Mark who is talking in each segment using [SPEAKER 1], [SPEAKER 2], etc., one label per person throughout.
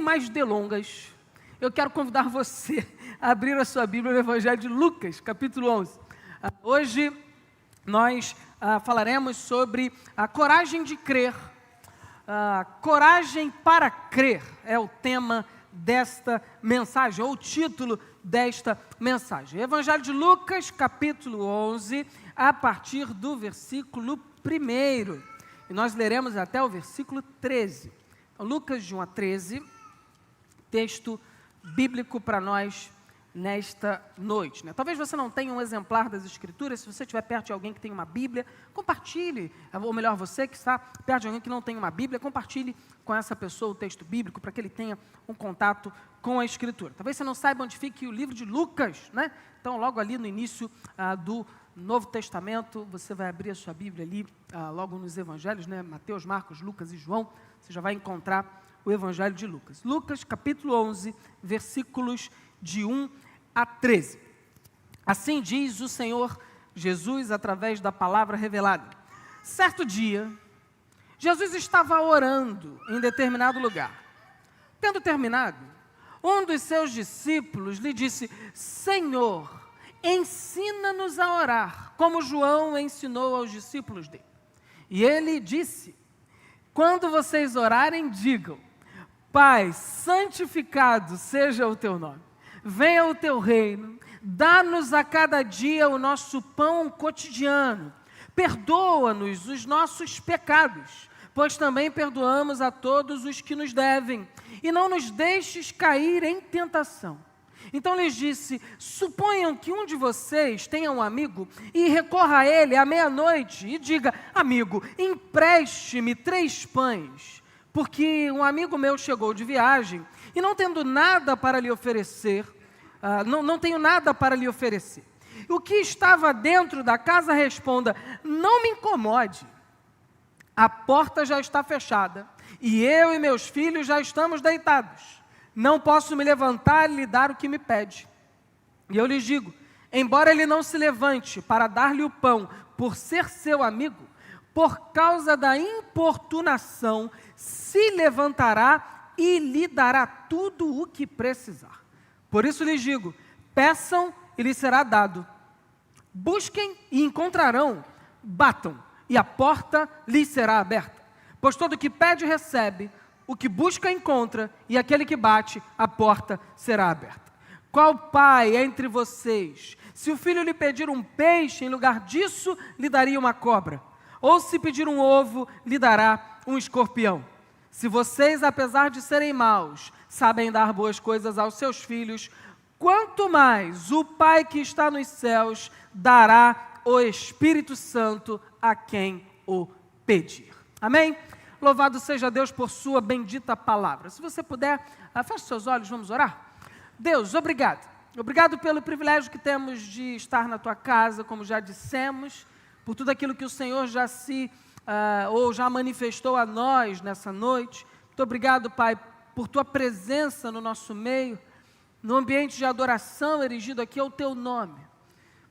[SPEAKER 1] mais delongas, eu quero convidar você a abrir a sua Bíblia no Evangelho de Lucas, capítulo 11. Hoje nós falaremos sobre a coragem de crer. Coragem para crer é o tema desta mensagem, ou o título desta mensagem. Evangelho de Lucas, capítulo 11, a partir do versículo 1. E nós leremos até o versículo 13. Então, Lucas de 1 a 13, texto bíblico para nós nesta noite, né? Talvez você não tenha um exemplar das Escrituras. Se você estiver perto de alguém que tem uma Bíblia, compartilhe, ou melhor, você que está perto de alguém que não tem uma Bíblia, compartilhe com essa pessoa o texto bíblico, para que ele tenha um contato com a Escritura. Talvez você não saiba onde fique o livro de Lucas, né? Então, logo ali no início do Novo Testamento, você vai abrir a sua Bíblia ali, logo nos Evangelhos, né? Mateus, Marcos, Lucas e João, você já vai encontrar o Evangelho de Lucas. Lucas, capítulo 11, versículos de 1 a 13. Assim diz o Senhor Jesus através da palavra revelada. Certo dia, Jesus estava orando em determinado lugar. Tendo terminado, um dos seus discípulos lhe disse: Senhor, ensina-nos a orar, como João ensinou aos discípulos dele. E ele disse: quando vocês orarem, digam: Pai, santificado seja o teu nome. Venha o teu reino, dá-nos a cada dia o nosso pão cotidiano. Perdoa-nos os nossos pecados, pois também perdoamos a todos os que nos devem. E não nos deixes cair em tentação. Então lhes disse: suponham que um de vocês tenha um amigo e recorra a ele à meia-noite e diga: amigo, empreste-me 3 pães, porque um amigo meu chegou de viagem e não tendo nada para lhe oferecer, não tenho nada para lhe oferecer. O que estava dentro da casa responda: não me incomode, a porta já está fechada e eu e meus filhos já estamos deitados. Não posso me levantar e lhe dar o que me pede. E eu lhes digo: embora ele não se levante para dar-lhe o pão por ser seu amigo, por causa da importunação, se levantará e lhe dará tudo o que precisar. Por isso lhes digo: peçam e lhes será dado. Busquem e encontrarão. Batam e a porta lhes será aberta. Pois todo o que pede recebe, o que busca encontra, e aquele que bate, a porta será aberta. Qual pai entre vocês, se o filho lhe pedir um peixe, em lugar disso lhe daria uma cobra? Ou se pedir um ovo, lhe dará um escorpião? Se vocês, apesar de serem maus, sabem dar boas coisas aos seus filhos, quanto mais o Pai que está nos céus dará o Espírito Santo a quem o pedir. Amém? Louvado seja Deus por sua bendita palavra. Se você puder, feche seus olhos, vamos orar. Deus, obrigado. Obrigado pelo privilégio que temos de estar na tua casa, como já dissemos, por tudo aquilo que o Senhor já já manifestou a nós nessa noite. Muito obrigado, Pai, por tua presença no nosso meio, no ambiente de adoração erigido aqui ao teu nome.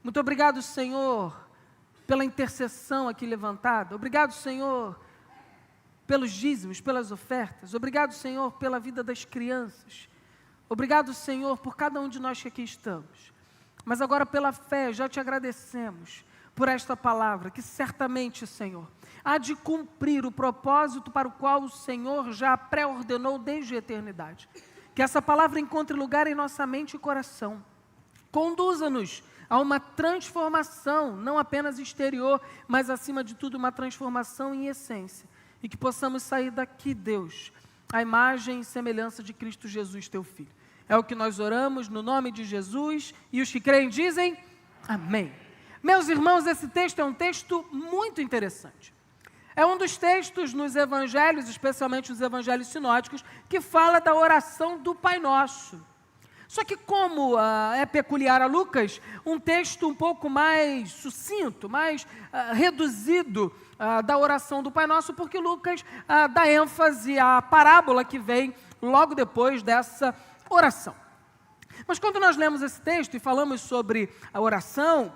[SPEAKER 1] Muito obrigado, Senhor, pela intercessão aqui levantada. Obrigado, Senhor, pelos dízimos, pelas ofertas. Obrigado, Senhor, pela vida das crianças. Obrigado, Senhor, por cada um de nós que aqui estamos. Mas agora, pela fé, já te agradecemos por esta palavra, que certamente, Senhor, há de cumprir o propósito para o qual o Senhor já pré-ordenou desde a eternidade. Que essa palavra encontre lugar em nossa mente e coração. Conduza-nos a uma transformação, não apenas exterior, mas acima de tudo uma transformação em essência. E que possamos sair daqui, Deus, à imagem e semelhança de Cristo Jesus, teu Filho. É o que nós oramos no nome de Jesus, e os que creem dizem amém. Meus irmãos, esse texto é um texto muito interessante. É um dos textos nos evangelhos, especialmente os evangelhos sinóticos, que fala da oração do Pai Nosso. Só que como é peculiar a Lucas, um texto um pouco mais sucinto, mais reduzido da oração do Pai Nosso, porque Lucas dá ênfase à parábola que vem logo depois dessa oração. Mas quando nós lemos esse texto e falamos sobre a oração,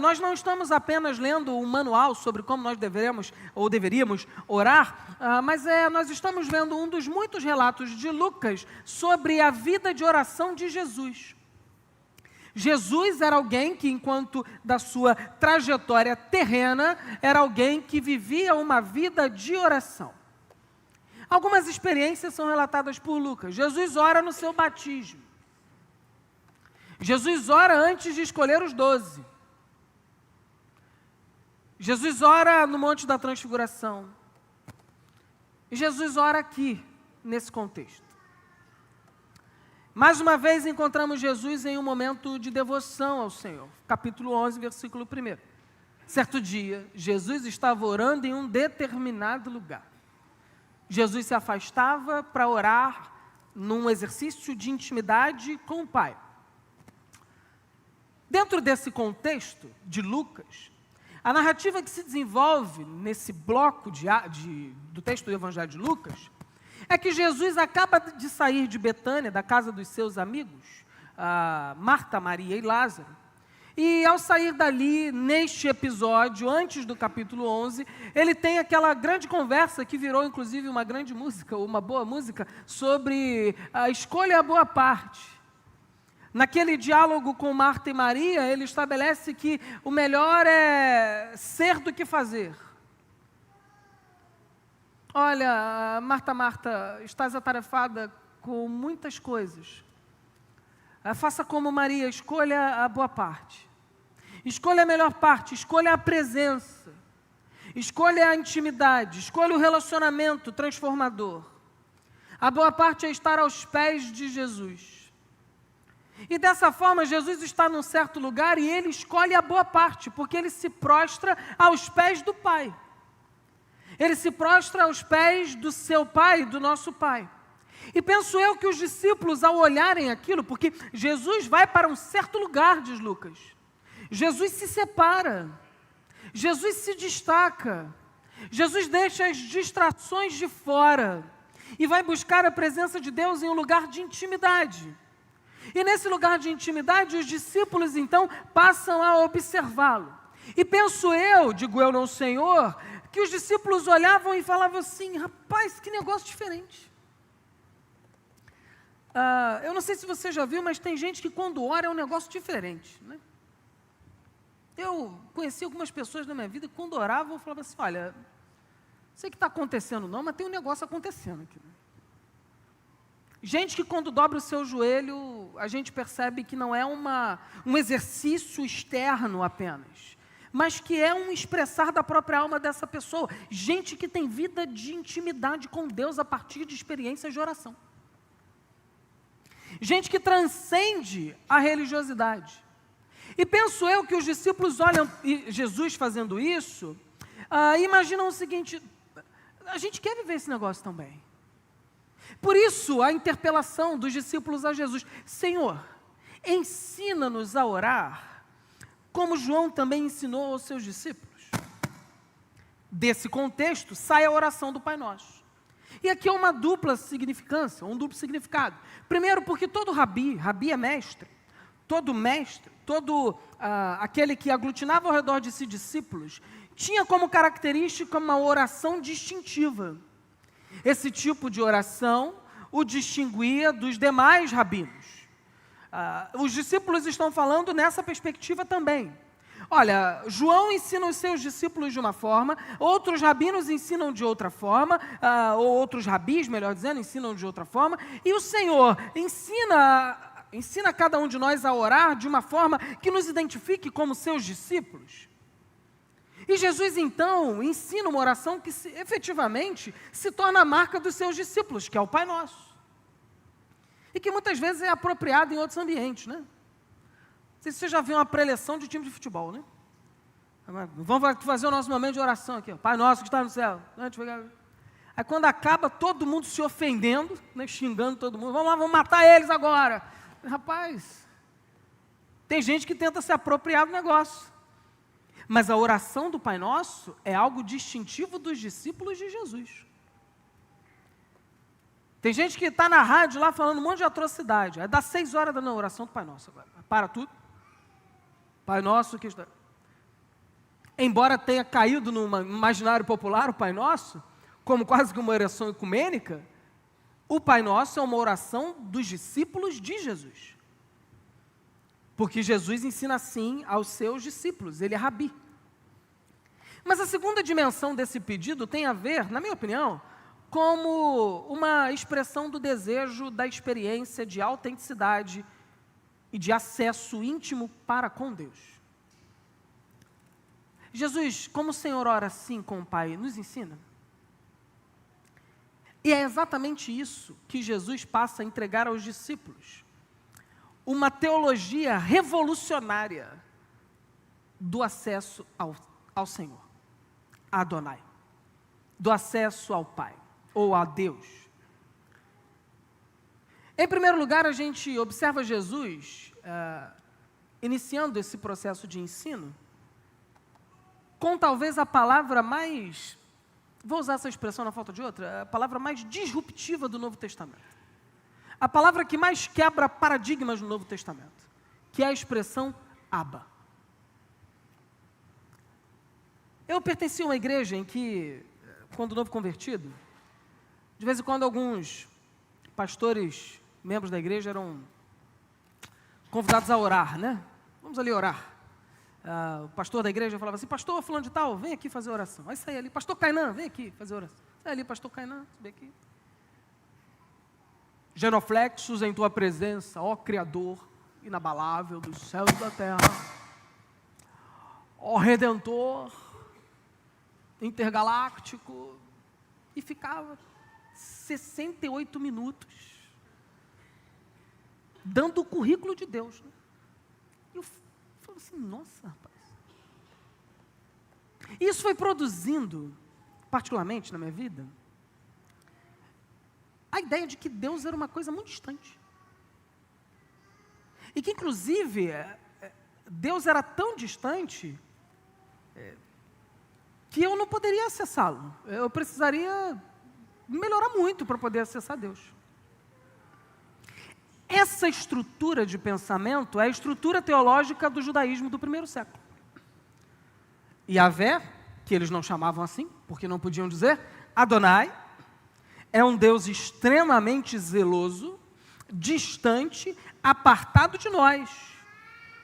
[SPEAKER 1] Nós não estamos apenas lendo um manual sobre como nós deveríamos orar, mas nós estamos vendo um dos muitos relatos de Lucas sobre a vida de oração de Jesus. Jesus era alguém que, enquanto da sua trajetória terrena, era alguém que vivia uma vida de oração. Algumas experiências são relatadas por Lucas. Jesus ora no seu batismo. Jesus ora antes de escolher os 12. Jesus ora no Monte da Transfiguração. E Jesus ora aqui, nesse contexto. Mais uma vez encontramos Jesus em um momento de devoção ao Senhor. Capítulo 11, versículo 1. Certo dia, Jesus estava orando em um determinado lugar. Jesus se afastava para orar num exercício de intimidade com o Pai. Dentro desse contexto de Lucas, a narrativa que se desenvolve nesse bloco do texto do Evangelho de Lucas é que Jesus acaba de sair de Betânia, da casa dos seus amigos, Marta, Maria e Lázaro. E ao sair dali, neste episódio, antes do capítulo 11, ele tem aquela grande conversa que virou inclusive uma grande música, uma boa música, sobre a escolha a boa parte. Naquele diálogo com Marta e Maria, ele estabelece que o melhor é ser do que fazer. Olha, Marta, estás atarefada com muitas coisas. Faça como Maria, escolha a boa parte. Escolha a melhor parte, escolha a presença. Escolha a intimidade, escolha o relacionamento transformador. A boa parte é estar aos pés de Jesus. E dessa forma, Jesus está num certo lugar e ele escolhe a boa parte, porque ele se prostra aos pés do Pai. Ele se prostra aos pés do seu Pai, do nosso Pai. E penso eu que os discípulos, ao olharem aquilo, porque Jesus vai para um certo lugar, diz Lucas. Jesus se separa. Jesus se destaca. Jesus deixa as distrações de fora e vai buscar a presença de Deus em um lugar de intimidade. E nesse lugar de intimidade, os discípulos, então, passam a observá-lo. E penso eu, digo eu não, Senhor, que os discípulos olhavam e falavam assim, rapaz, que negócio diferente. Eu não sei se você já viu, mas tem gente que quando ora é um negócio diferente, né? Eu conheci algumas pessoas na minha vida que quando oravam, falavam assim, olha, não sei o que está acontecendo não, mas tem um negócio acontecendo aqui. Gente que quando dobra o seu joelho, a gente percebe que não é um exercício externo apenas, mas que é um expressar da própria alma dessa pessoa. Gente que tem vida de intimidade com Deus a partir de experiências de oração. Gente que transcende a religiosidade. E penso eu que os discípulos olham Jesus fazendo isso, imaginam o seguinte, a gente quer viver esse negócio também. Por isso, a interpelação dos discípulos a Jesus, Senhor, ensina-nos a orar, como João também ensinou aos seus discípulos. Desse contexto, sai a oração do Pai Nosso. E aqui é uma dupla significância, um duplo significado. Primeiro, porque todo rabi é mestre, todo aquele que aglutinava ao redor de si discípulos, tinha como característica uma oração distintiva. Esse tipo de oração o distinguia dos demais rabinos. Os discípulos estão falando nessa perspectiva também. Olha, João ensina os seus discípulos de uma forma, outros rabinos ensinam de outra forma, ou outros rabis, melhor dizendo, ensinam de outra forma, e o Senhor ensina cada um de nós a orar de uma forma que nos identifique como seus discípulos. E Jesus, então, ensina uma oração que efetivamente se torna a marca dos seus discípulos, que é o Pai Nosso. E que muitas vezes é apropriado em outros ambientes, né? Não sei se você já viu uma preleção de time de futebol, né? Vamos fazer o nosso momento de oração aqui, ó. Pai Nosso que está no céu. Aí quando acaba, todo mundo se ofendendo, né, xingando todo mundo. Vamos lá, vamos matar eles agora. Rapaz, tem gente que tenta se apropriar do negócio. Mas a oração do Pai Nosso é algo distintivo dos discípulos de Jesus. Tem gente que está na rádio lá falando um monte de atrocidade. Aí dá 6 horas da oração do Pai Nosso agora. Para tudo. Pai Nosso que está... embora tenha caído no imaginário popular o Pai Nosso, como quase que uma oração ecumênica, o Pai Nosso é uma oração dos discípulos de Jesus. Porque Jesus ensina assim aos seus discípulos, ele é rabi. Mas a segunda dimensão desse pedido tem a ver, na minha opinião, como uma expressão do desejo da experiência de autenticidade e de acesso íntimo para com Deus. Jesus, como o Senhor ora assim com o Pai, nos ensina. E é exatamente isso que Jesus passa a entregar aos discípulos. Uma teologia revolucionária do acesso ao Senhor, a Adonai, do acesso ao Pai, ou a Deus. Em primeiro lugar, a gente observa Jesus iniciando esse processo de ensino com talvez a palavra mais, vou usar essa expressão na falta de outra, a palavra mais disruptiva do Novo Testamento. A palavra que mais quebra paradigmas no Novo Testamento, que é a expressão Abba. Eu pertenci a uma igreja em que, quando novo convertido, de vez em quando alguns pastores, membros da igreja, eram convidados a orar, né? Vamos ali orar. O pastor da igreja falava assim, pastor fulano de tal, vem aqui fazer oração. Aí saía ali, pastor Kainan, vem aqui fazer oração. Sai ali, pastor Kainan, vem aqui. Genuflexos em tua presença, ó Criador inabalável dos céus e da terra, ó Redentor intergaláctico, e ficava 68 minutos dando o currículo de Deus. Né? E eu falo assim, nossa, rapaz. Isso foi produzindo, particularmente na minha vida, a ideia de que Deus era uma coisa muito distante. E que, inclusive, Deus era tão distante que eu não poderia acessá-lo. Eu precisaria melhorar muito para poder acessar Deus. Essa estrutura de pensamento é a estrutura teológica do judaísmo do primeiro século. Yahvé, que eles não chamavam assim, porque não podiam dizer, Adonai, é um Deus extremamente zeloso, distante, apartado de nós.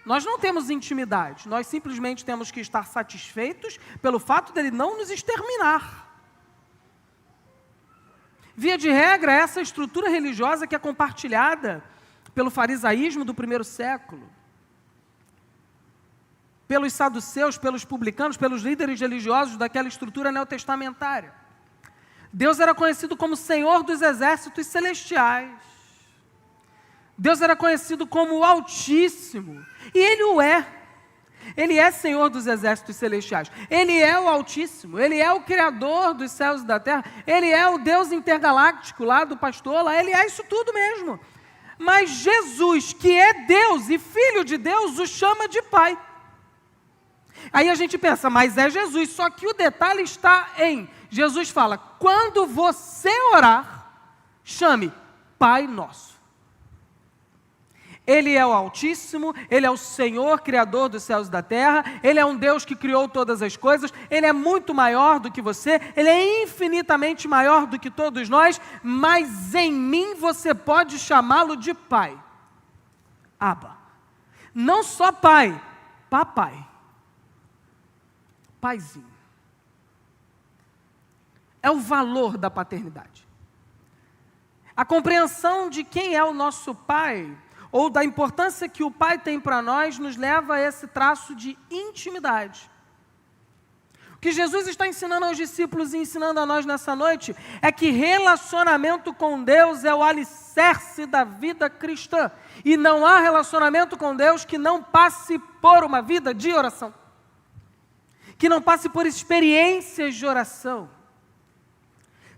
[SPEAKER 1] Nós não temos intimidade, nós simplesmente temos que estar satisfeitos pelo fato dele não nos exterminar. Via de regra, essa estrutura religiosa que é compartilhada pelo farisaísmo do primeiro século, pelos saduceus, pelos publicanos, pelos líderes religiosos daquela estrutura neotestamentária. Deus era conhecido como Senhor dos exércitos celestiais. Deus era conhecido como o Altíssimo. E Ele o é. Ele é Senhor dos exércitos celestiais. Ele é o Altíssimo. Ele é o Criador dos céus e da terra. Ele é o Deus intergaláctico lá do pastor lá. Ele é isso tudo mesmo. Mas Jesus, que é Deus e Filho de Deus, o chama de Pai. Aí a gente pensa, mas é Jesus. Só que o detalhe está em... Jesus fala, quando você orar, chame Pai Nosso. Ele é o Altíssimo, Ele é o Senhor, Criador dos céus e da terra, Ele é um Deus que criou todas as coisas, Ele é muito maior do que você, Ele é infinitamente maior do que todos nós, mas em mim você pode chamá-lo de Pai. Abba. Não só Pai, Papai. Paizinho. É o valor da paternidade. A compreensão de quem é o nosso Pai, ou da importância que o Pai tem para nós, nos leva a esse traço de intimidade. O que Jesus está ensinando aos discípulos e ensinando a nós nessa noite, é que relacionamento com Deus é o alicerce da vida cristã. E não há relacionamento com Deus que não passe por uma vida de oração. Que não passe por experiências de oração.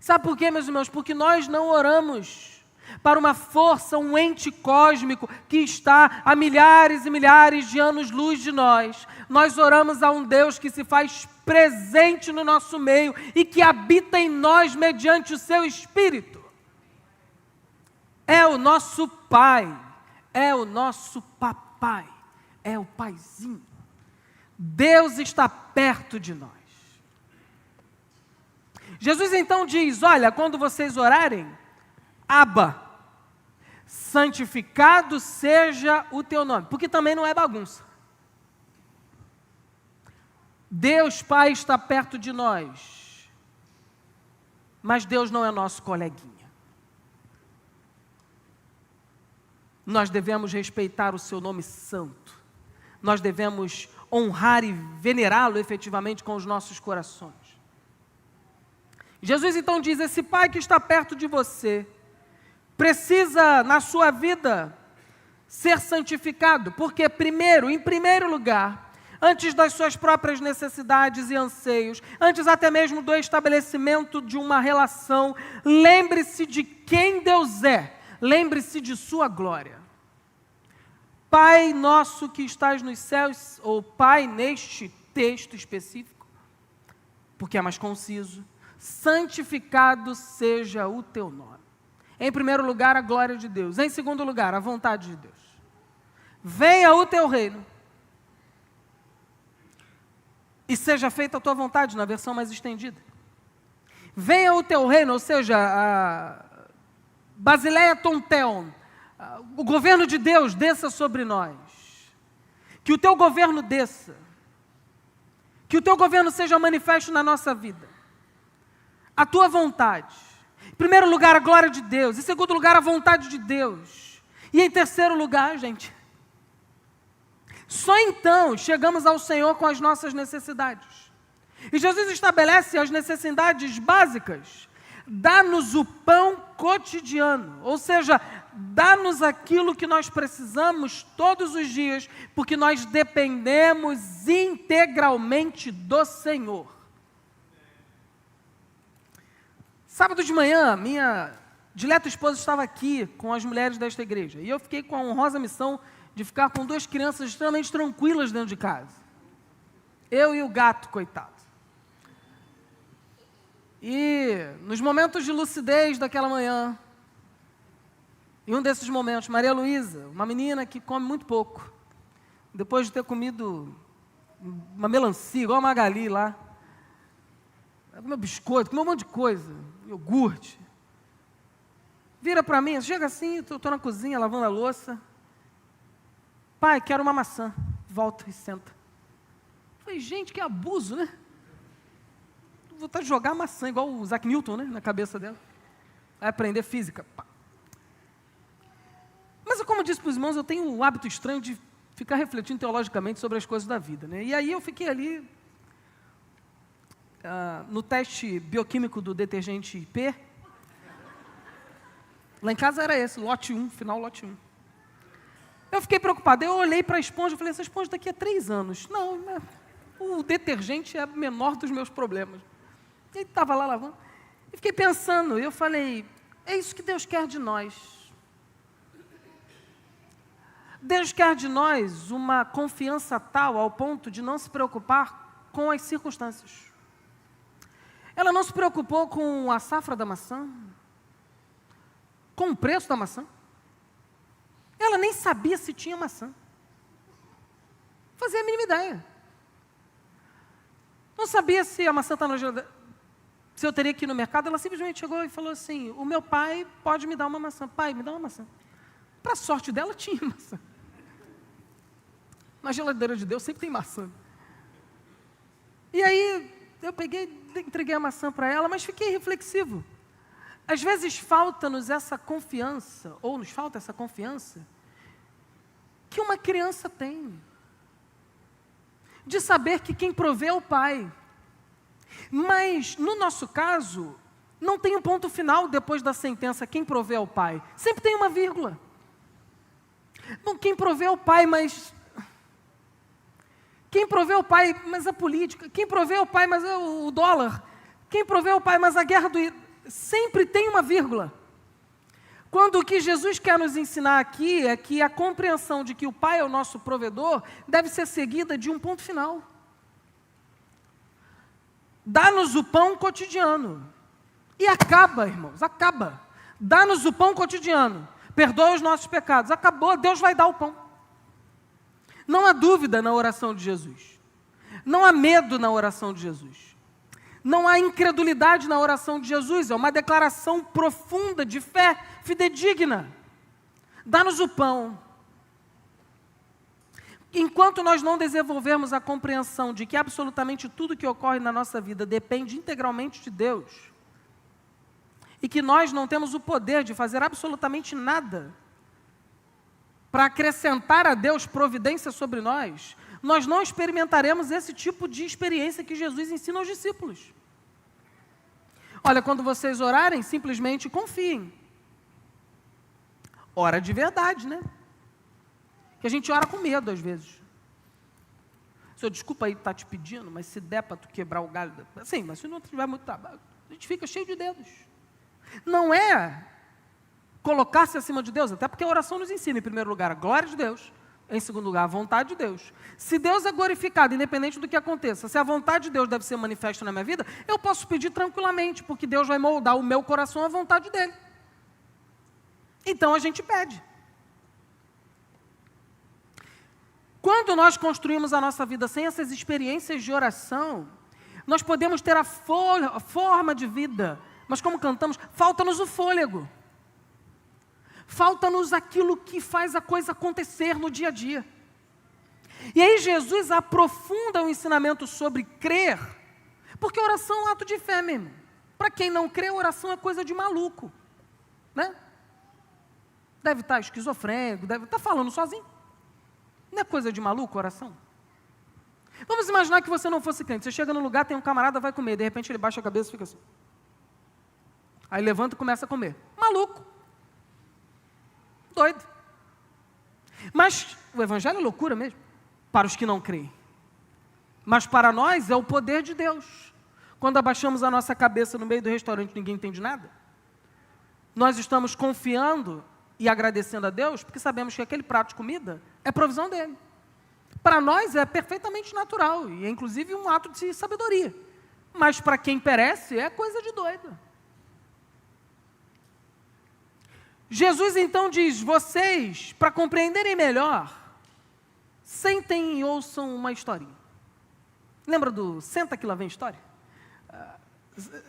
[SPEAKER 1] Sabe por quê, meus irmãos? Porque nós não oramos para uma força, um ente cósmico que está a milhares e milhares de anos-luz de nós. Nós oramos a um Deus que se faz presente no nosso meio e que habita em nós mediante o seu Espírito. É o nosso Pai, é o nosso Papai, é o Paizinho. Deus está perto de nós. Jesus então diz, olha, quando vocês orarem, Abba, santificado seja o teu nome, porque também não é bagunça. Deus Pai está perto de nós, mas Deus não é nosso coleguinha. Nós devemos respeitar o seu nome santo, nós devemos honrar e venerá-lo efetivamente com os nossos corações. Jesus então diz, esse Pai que está perto de você, precisa na sua vida ser santificado, porque primeiro, em primeiro lugar, antes das suas próprias necessidades e anseios, antes até mesmo do estabelecimento de uma relação, lembre-se de quem Deus é, lembre-se de sua glória. Pai nosso que estás nos céus, ou Pai neste texto específico, porque é mais conciso, santificado seja o teu nome. Em primeiro lugar, a glória de Deus. Em segundo lugar, a vontade de Deus. Venha o teu reino e seja feita a tua vontade, na versão mais estendida. Venha o teu reino, ou seja, a Basileia Tonteon, o governo de Deus desça sobre nós. Que o teu governo desça. Que o teu governo seja manifesto na nossa vida. A tua vontade. Em primeiro lugar, a glória de Deus. Em segundo lugar, a vontade de Deus. E em terceiro lugar, gente, só então chegamos ao Senhor com as nossas necessidades. E Jesus estabelece as necessidades básicas. Dá-nos o pão cotidiano, ou seja, dá-nos aquilo que nós precisamos todos os dias, porque nós dependemos integralmente do Senhor. Sábado de manhã, minha dileta esposa estava aqui com as mulheres desta igreja, e eu fiquei com a honrosa missão de ficar com duas crianças extremamente tranquilas dentro de casa. Eu e o gato, coitado. E nos momentos de lucidez daquela manhã, em um desses momentos, Maria Luísa, uma menina que come muito pouco, depois de ter comido uma melancia, igual a Magali lá, comeu biscoito, comeu um monte de coisa, iogurte, vira para mim, chega assim, estou na cozinha lavando a louça, pai, quero uma maçã, volta e senta. Falei, gente, que abuso, né? Vou vontade de jogar maçã, igual o Isaac Newton, né, na cabeça dela. Vai aprender física. Pá. Mas, como eu disse para os irmãos, eu tenho um hábito estranho de ficar refletindo teologicamente sobre as coisas da vida, né? E aí eu fiquei ali, no teste bioquímico do detergente IP. Lá em casa era esse, lote 1, final lote 1. Eu fiquei preocupado, eu olhei para a esponja e falei, essa esponja daqui a 3 anos. Não, o detergente é o menor dos meus problemas. Ele estava lá lavando. E fiquei pensando, eu falei, é isso que Deus quer de nós. Deus quer de nós uma confiança tal ao ponto de não se preocupar com as circunstâncias. Ela não se preocupou com a safra da maçã, com o preço da maçã. Ela nem sabia se tinha maçã. Não fazia a mínima ideia. Não sabia se a maçã está na geladeira, se eu teria que ir no mercado. Ela simplesmente chegou e falou assim, o meu pai pode me dar uma maçã. Pai, me dá uma maçã. Para a sorte dela, tinha maçã. Na geladeira de Deus sempre tem maçã. E aí, eu peguei, entreguei a maçã para ela, mas fiquei reflexivo. Às vezes falta-nos essa confiança, ou nos falta essa confiança, que uma criança tem. De saber que quem provê é o Pai. Mas, no nosso caso, não tem um ponto final depois da sentença, quem provê é o Pai. Sempre tem uma vírgula. Não, quem provê é o Pai, mas... Quem provê é o Pai, mas a política. Quem provê é o Pai, mas é o dólar. Quem provê é o Pai, mas a guerra do... Sempre tem uma vírgula. Quando o que Jesus quer nos ensinar aqui é que a compreensão de que o Pai é o nosso provedor deve ser seguida de um ponto final. Dá-nos o pão cotidiano. E acaba, irmãos, acaba. Dá-nos o pão cotidiano. Perdoa os nossos pecados. Acabou, Deus vai dar o pão. Não há dúvida na oração de Jesus. Não há medo na oração de Jesus. Não há incredulidade na oração de Jesus. É uma declaração profunda de fé, fidedigna. Dá-nos o pão. Enquanto nós não desenvolvermos a compreensão de que absolutamente tudo que ocorre na nossa vida depende integralmente de Deus, e que nós não temos o poder de fazer absolutamente nada para acrescentar a Deus providência sobre nós, nós não experimentaremos esse tipo de experiência que Jesus ensina aos discípulos. Olha, quando vocês orarem, simplesmente confiem. Ora de verdade, né? Que a gente ora com medo às vezes. Senhor, desculpa aí estar te pedindo, mas se der para tu quebrar o galho... Sim, mas se não tiver muito trabalho, a gente fica cheio de dedos. Não é colocar-se acima de Deus, até porque a oração nos ensina, em primeiro lugar, a glória de Deus, em segundo lugar, a vontade de Deus. Se Deus é glorificado, independente do que aconteça, se a vontade de Deus deve ser manifesta na minha vida, eu posso pedir tranquilamente, porque Deus vai moldar o meu coração à vontade dEle. Então a gente pede. Quando nós construímos a nossa vida sem essas experiências de oração, nós podemos ter a forma de vida, mas como cantamos, falta-nos o fôlego. Falta-nos aquilo que faz a coisa acontecer no dia a dia. E aí Jesus aprofunda o ensinamento sobre crer, porque oração é um ato de fé mesmo. Para quem não crê, oração é coisa de maluco, né? Deve estar esquizofrênico, deve estar falando sozinho. Não é coisa de maluco oração? Vamos imaginar que você não fosse crente. Você chega no lugar, tem um camarada, vai comer. De repente ele baixa a cabeça e fica assim. Aí levanta e começa a comer. Maluco. Doido. Mas o evangelho é loucura mesmo. Para os que não creem. Mas para nós é o poder de Deus. Quando abaixamos a nossa cabeça no meio do restaurante, ninguém entende nada. Nós estamos confiando e agradecendo a Deus, porque sabemos que aquele prato de comida é provisão dele. Para nós é perfeitamente natural, e é inclusive um ato de sabedoria. Mas para quem perece, é coisa de doido. Jesus então diz, vocês, para compreenderem melhor, sentem e ouçam uma historinha. Lembra do senta que lá vem história?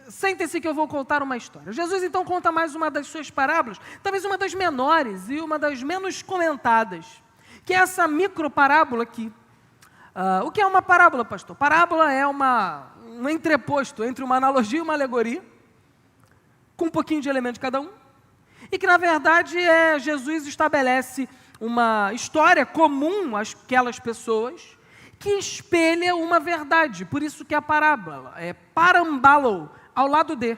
[SPEAKER 1] Sentem-se que eu vou contar uma história. Jesus então conta mais uma das suas parábolas, talvez uma das menores e uma das menos comentadas, que é essa microparábola aqui. O que é uma parábola, pastor? Parábola é um entreposto entre uma analogia e uma alegoria, com um pouquinho de elemento de cada um, e que na verdade Jesus estabelece uma história comum àquelas pessoas, que espelha uma verdade, por isso que a parábola é parambalo, ao lado de.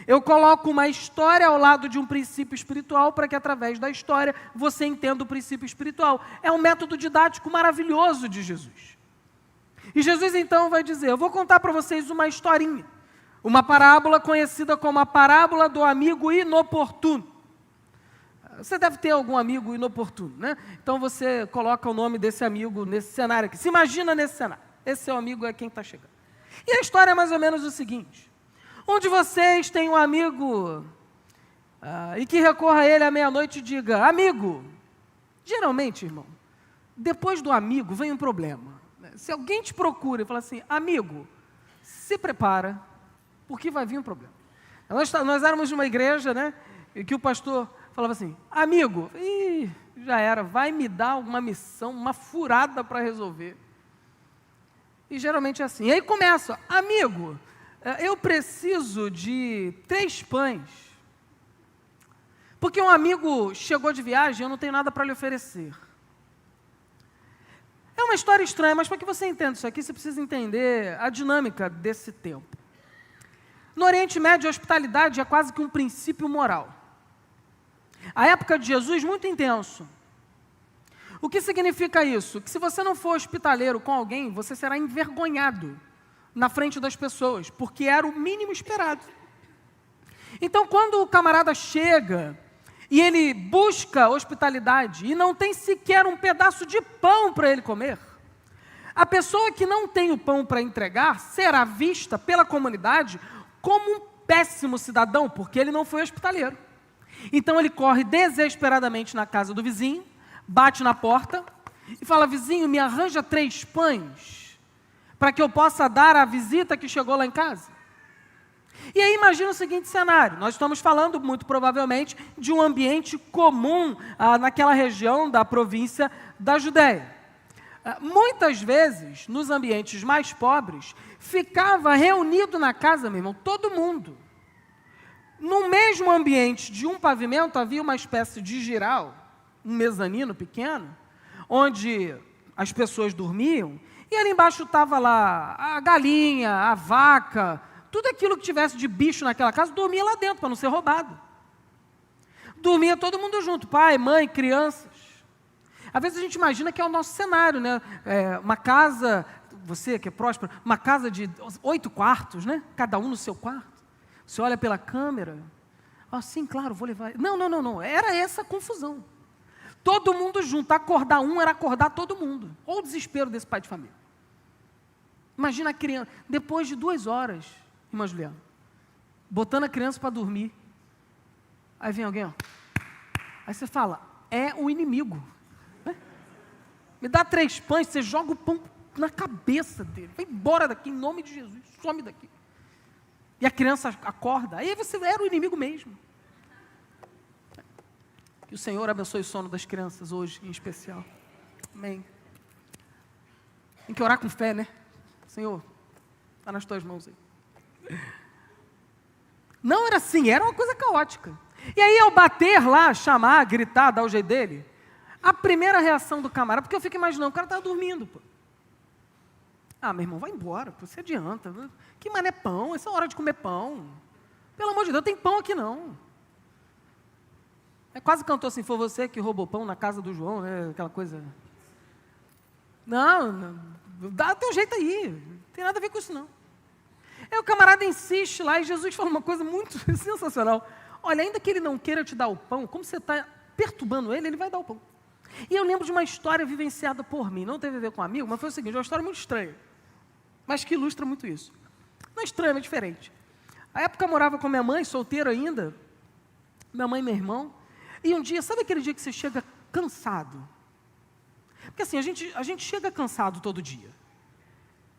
[SPEAKER 1] Eu coloco uma história ao lado de um princípio espiritual, para que através da história você entenda o princípio espiritual. É um método didático maravilhoso de Jesus. E Jesus então vai dizer, eu vou contar para vocês uma historinha, uma parábola conhecida como a parábola do amigo inoportuno. Você deve ter algum amigo inoportuno, né? Então você coloca o nome desse amigo nesse cenário aqui. Se imagina nesse cenário. Esse seu amigo é quem está chegando. E a história é mais ou menos o seguinte. Um de vocês tem um amigo e que recorra a ele à meia-noite e diga, amigo, geralmente, irmão, depois do amigo vem um problema. Se alguém te procura e fala assim, amigo, se prepara, porque vai vir um problema. Nós éramos de uma igreja, né, e que o pastor falava assim, amigo, já era, vai me dar uma missão, uma furada para resolver. E geralmente é assim. E aí começa, amigo, eu preciso de 3 pães. Porque um amigo chegou de viagem, eu não tenho nada para lhe oferecer. É uma história estranha, mas para que você entenda isso aqui, você precisa entender a dinâmica desse tempo. No Oriente Médio, a hospitalidade é quase que um princípio moral. A época de Jesus, muito intenso. O que significa isso? Que se você não for hospitaleiro com alguém, você será envergonhado na frente das pessoas, porque era o mínimo esperado. Então, quando o camarada chega e ele busca hospitalidade e não tem sequer um pedaço de pão para ele comer, a pessoa que não tem o pão para entregar será vista pela comunidade como um péssimo cidadão, porque ele não foi hospitaleiro. Então ele corre desesperadamente na casa do vizinho, bate na porta e fala, vizinho, me arranja 3 pães para que eu possa dar a visita que chegou lá em casa? E aí imagina o seguinte cenário, nós estamos falando muito provavelmente de um ambiente comum naquela região da província da Judéia. Muitas vezes, nos ambientes mais pobres, ficava reunido na casa, meu irmão, todo mundo. No mesmo ambiente de um pavimento havia uma espécie de giral, um mezanino pequeno, onde as pessoas dormiam, e ali embaixo estava lá a galinha, a vaca, tudo aquilo que tivesse de bicho naquela casa, dormia lá dentro para não ser roubado. Dormia todo mundo junto, pai, mãe, crianças. Às vezes a gente imagina que é o nosso cenário, né? Uma casa, você que é próspero, uma casa de 8 quartos, né? Cada um no seu quarto. Você olha pela câmera, sim, claro, vou levar. Não, era essa a confusão. Todo mundo junto, acordar um era acordar todo mundo. Olha o desespero desse pai de família. Imagina a criança, depois de 2 horas, irmã Juliana, botando a criança para dormir. Aí vem alguém, aí você fala, é o inimigo. Né? Me dá 3 pães, você joga o pão na cabeça dele. Vai embora daqui, em nome de Jesus, some daqui. E a criança acorda, aí você era o inimigo mesmo. Que o Senhor abençoe o sono das crianças hoje, em especial. Amém. Tem que orar com fé, né? Senhor, está nas tuas mãos aí. Não era assim, era uma coisa caótica. E aí ao bater lá, chamar, gritar, dar o jeito dele, a primeira reação do camarada, porque eu fico imaginando, o cara estava dormindo, pô. Meu irmão, vai embora, pô, você adianta. Que mané pão, essa é a hora de comer pão. Pelo amor de Deus, tem pão aqui não. Quase cantou assim, foi você que roubou pão na casa do João, né? Aquela coisa. Não, dá teu jeito aí, não tem nada a ver com isso não. Aí o camarada insiste lá e Jesus fala uma coisa muito sensacional. Olha, ainda que ele não queira te dar o pão, como você está perturbando ele, ele vai dar o pão. E eu lembro de uma história vivenciada por mim, não teve a ver com um amigo, mas foi o seguinte, uma história muito estranha, mas que ilustra muito isso. Não é estranha, mas diferente. A época eu morava com minha mãe, solteiro ainda, minha mãe e meu irmão, e um dia, sabe aquele dia que você chega cansado? Porque assim, a gente chega cansado todo dia,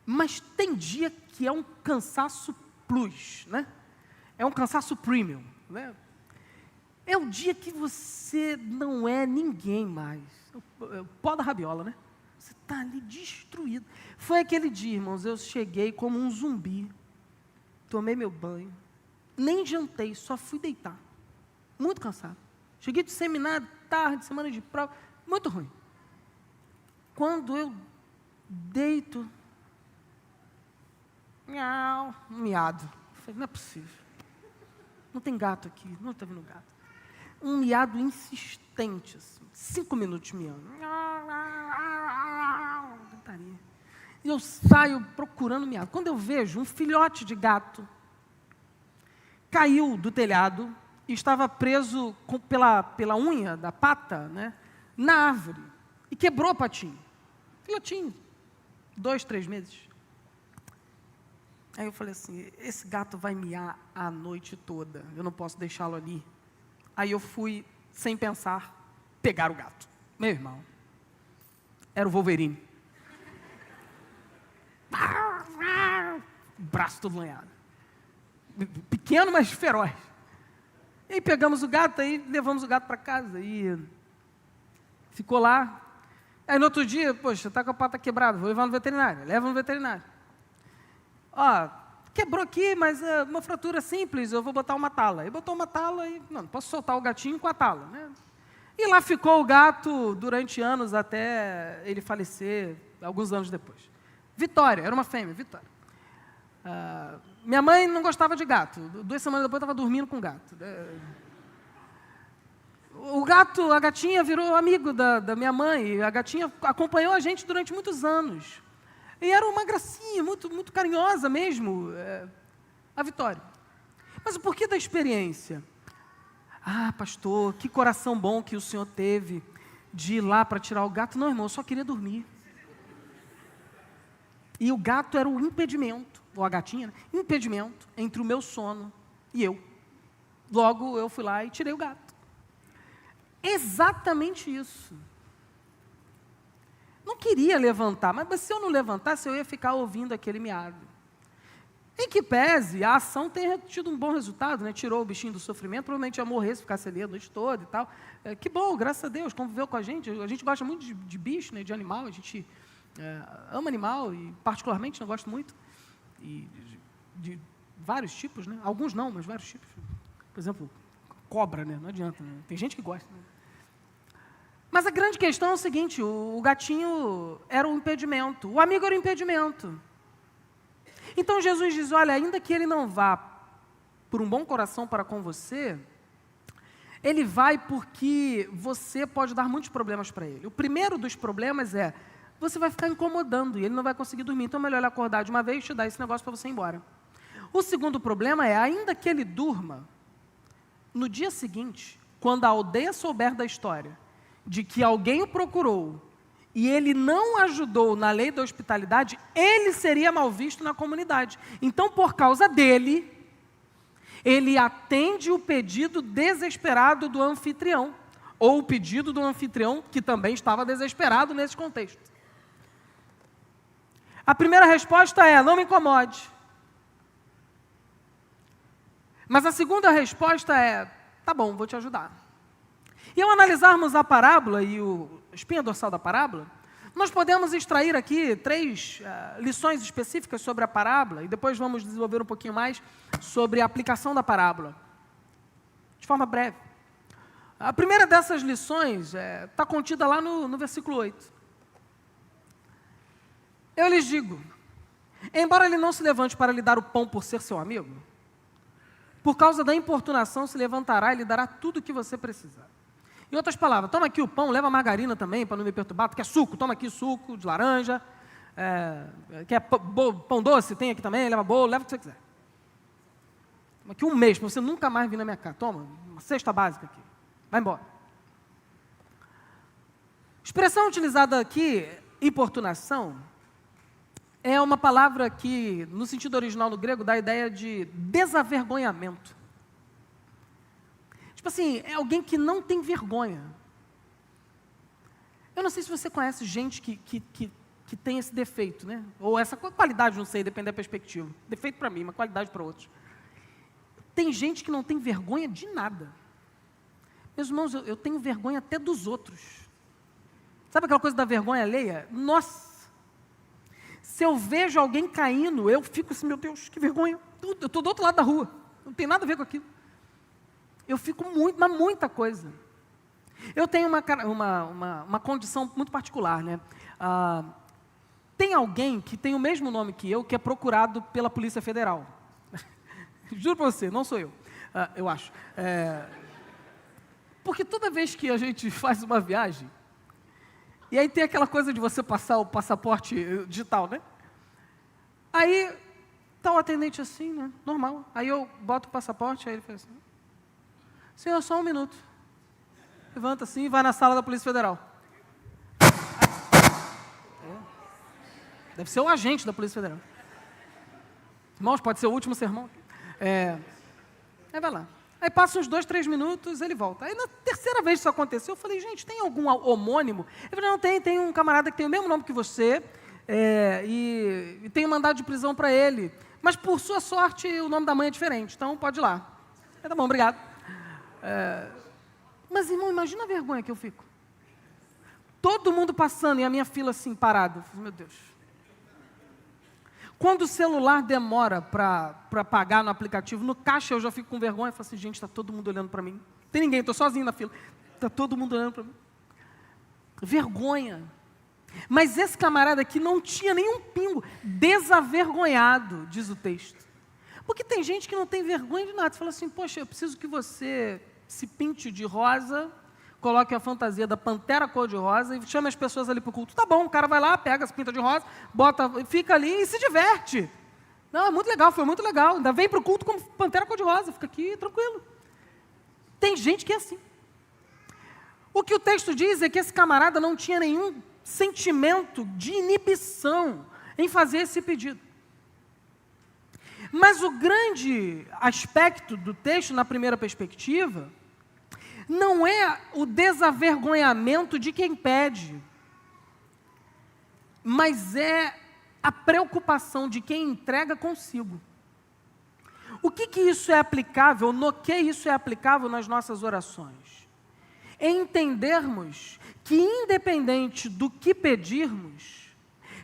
[SPEAKER 1] mas tem dia que é um cansaço plus, né? É um cansaço premium, né? É o dia que você não é ninguém mais. O pó da rabiola, né? Você está ali destruído. Foi aquele dia, irmãos, eu cheguei como um zumbi. Tomei meu banho. Nem jantei, só fui deitar. Muito cansado. Cheguei do seminário, tarde, semana de prova. Muito ruim. Quando eu deito, um miado. Falei, não é possível. Não tem gato aqui, não está vindo gato. Um miado insistente, assim, 5 minutos miando. E eu saio procurando miado. Quando eu vejo um filhote de gato caiu do telhado e estava preso pela unha da pata, né, na árvore. E quebrou a patinha. Filhotinho, 2, 3 meses. Aí eu falei assim, esse gato vai miar a noite toda, eu não posso deixá-lo ali. Aí eu fui, sem pensar, pegar o gato. Meu irmão, era o Wolverine. Braço todo lanhado. Pequeno, mas feroz. E aí pegamos o gato, aí levamos o gato para casa. E ficou lá. Aí no outro dia, poxa, está com a pata quebrada, vou levar no veterinário. Leva no veterinário. Quebrou aqui, mas é uma fratura simples, eu vou botar uma tala. Aí botou uma tala e, não posso soltar o gatinho com a tala, né? E lá ficou o gato durante anos, até ele falecer, alguns anos depois. Vitória, era uma fêmea, Vitória. Minha mãe não gostava de gato, 2 semanas depois eu estava dormindo com o gato. O gato, a gatinha virou amigo da minha mãe, a gatinha acompanhou a gente durante muitos anos. E era uma gracinha, muito, muito carinhosa mesmo, a Vitória. Mas o porquê da experiência? Pastor, que coração bom que o senhor teve de ir lá para tirar o gato. Não, irmão, eu só queria dormir. E o gato era o impedimento, ou a gatinha, né? Impedimento entre o meu sono e eu. Logo, eu fui lá e tirei o gato. Exatamente isso. não queria levantar, mas se eu não levantasse, eu ia ficar ouvindo aquele miado. Em que pese, a ação tenha tido um bom resultado, né? Tirou o bichinho do sofrimento, provavelmente ia morrer se ficasse ali a noite toda e tal. Que bom, graças a Deus, conviveu com a gente gosta muito de bicho, né? De animal, a gente ama animal, e particularmente eu gosto muito, e de vários tipos, né? Alguns não, mas vários tipos. Por exemplo, cobra, né? Não adianta, né? Tem gente que gosta, né? Mas a grande questão é o seguinte, o gatinho era um impedimento, o amigo era um impedimento. Então Jesus diz, olha, ainda que ele não vá por um bom coração para com você, ele vai porque você pode dar muitos problemas para ele. O primeiro dos problemas é, você vai ficar incomodando e ele não vai conseguir dormir. Então é melhor ele acordar de uma vez e te dar esse negócio para você ir embora. O segundo problema é, ainda que ele durma, no dia seguinte, quando a aldeia souber da história, de que alguém o procurou, e ele não ajudou na lei da hospitalidade, ele seria mal visto na comunidade. Então, por causa dele, ele atende o pedido desesperado do anfitrião, ou o pedido do anfitrião, que também estava desesperado nesse contexto. A primeira resposta é, não me incomode. Mas a segunda resposta é, tá bom, vou te ajudar. E ao analisarmos a parábola e a espinha dorsal da parábola, nós podemos extrair aqui 3 lições específicas sobre a parábola, e depois vamos desenvolver um pouquinho mais sobre a aplicação da parábola, de forma breve. A primeira dessas lições está contida lá no versículo 8. Eu lhes digo, embora ele não se levante para lhe dar o pão por ser seu amigo, por causa da importunação se levantará e lhe dará tudo o que você precisar. Em outras palavras, toma aqui o pão, leva a margarina também, para não me perturbar. Tu quer suco? Toma aqui suco de laranja. Quer pão doce? Tem aqui também, leva bolo, leva o que você quiser. Toma aqui um mês, para você nunca mais vir na minha casa. Toma, uma cesta básica aqui. Vai embora. Expressão utilizada aqui, importunação, é uma palavra que, no sentido original no grego, dá a ideia de desavergonhamento. Tipo assim, é alguém que não tem vergonha. Eu não sei se você conhece gente que tem esse defeito, né? Ou essa qualidade, não sei, depende da perspectiva. Defeito para mim, uma qualidade para outros. Tem gente que não tem vergonha de nada. Meus irmãos, eu tenho vergonha até dos outros. Sabe aquela coisa da vergonha alheia? Nossa! Se eu vejo alguém caindo, eu fico assim, meu Deus, que vergonha. Eu estou do outro lado da rua. Não tem nada a ver com aquilo. Eu fico mas muita coisa. Eu tenho uma condição muito particular, né? Tem alguém que tem o mesmo nome que eu, que é procurado pela Polícia Federal. Juro para você, não sou eu. Eu acho. Porque toda vez que a gente faz uma viagem, e aí tem aquela coisa de você passar o passaporte digital, né? Aí está o atendente assim, né? Normal. Aí eu boto o passaporte, aí ele faz assim, senhor, só um minuto. Levanta assim e vai na sala da Polícia Federal. Deve ser o agente da Polícia Federal. Irmãos, pode ser o último sermão. Aí vai lá. Aí passa uns 2, 3 minutos, ele volta. Aí na terceira vez que isso aconteceu, eu falei, gente, tem algum homônimo? Ele falou, não, tem um camarada que tem o mesmo nome que você, e tem um mandado de prisão para ele. Mas por sua sorte, o nome da mãe é diferente, então pode ir lá. Aí, tá bom, obrigado. Mas, irmão, imagina a vergonha que eu fico. Todo mundo passando e a minha fila assim, parado. Meu Deus. Quando o celular demora para pagar no aplicativo, no caixa eu já fico com vergonha. Eu falo assim, gente, está todo mundo olhando para mim. Não tem ninguém, estou sozinho na fila. Está todo mundo olhando para mim. Vergonha. Mas esse camarada aqui não tinha nenhum pingo. Desavergonhado, diz o texto. Porque tem gente que não tem vergonha de nada. Você fala assim, poxa, eu preciso que você se pinte de rosa, coloque a fantasia da pantera cor-de-rosa e chame as pessoas ali para o culto. Tá bom, o cara vai lá, pega as pintas de rosa, fica ali e se diverte. Não, é muito legal, foi muito legal. Ainda vem para o culto como pantera cor-de-rosa, fica aqui tranquilo. Tem gente que é assim. O que o texto diz é que esse camarada não tinha nenhum sentimento de inibição em fazer esse pedido. Mas o grande aspecto do texto, na primeira perspectiva, não é o desavergonhamento de quem pede. mas é a preocupação de quem entrega consigo. O que isso é aplicável, no que isso é aplicável nas nossas orações? É entendermos que, independente do que pedirmos,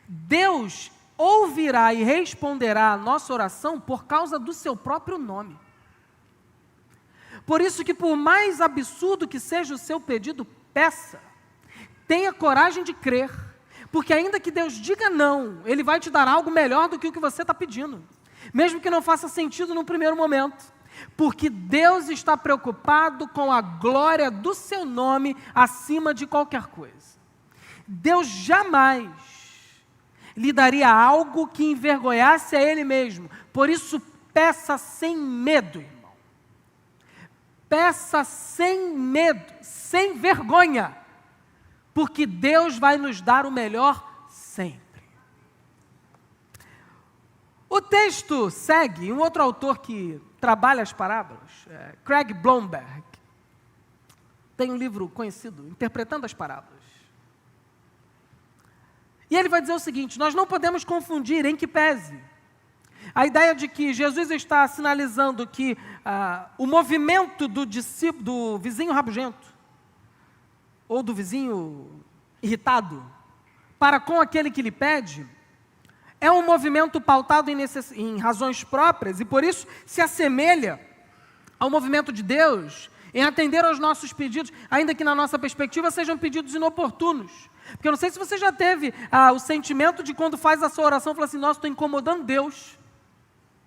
[SPEAKER 1] Deus ouvirá e responderá a nossa oração por causa do seu próprio nome. Por isso que, por mais absurdo que seja o seu pedido, peça. Tenha coragem de crer, porque ainda que Deus diga não, Ele vai te dar algo melhor do que o que você está pedindo, mesmo que não faça sentido no primeiro momento, porque Deus está preocupado com a glória do seu nome acima de qualquer coisa. Deus jamais lhe daria algo que envergonhasse a Ele mesmo, por isso peça sem medo, irmão. Peça sem medo, sem vergonha, porque Deus vai nos dar o melhor sempre. O texto segue, um outro autor que trabalha as parábolas, Craig Blomberg, tem um livro conhecido, Interpretando as Parábolas. E ele vai dizer o seguinte: nós não podemos confundir, em que pese, a ideia de que Jesus está sinalizando que o movimento do vizinho rabugento, ou do vizinho irritado, para com aquele que lhe pede, é um movimento pautado em razões próprias, e por isso se assemelha ao movimento de Deus, em atender aos nossos pedidos, ainda que na nossa perspectiva sejam pedidos inoportunos. Porque eu não sei se você já teve o sentimento de quando faz a sua oração, fala assim: nossa, estou incomodando Deus.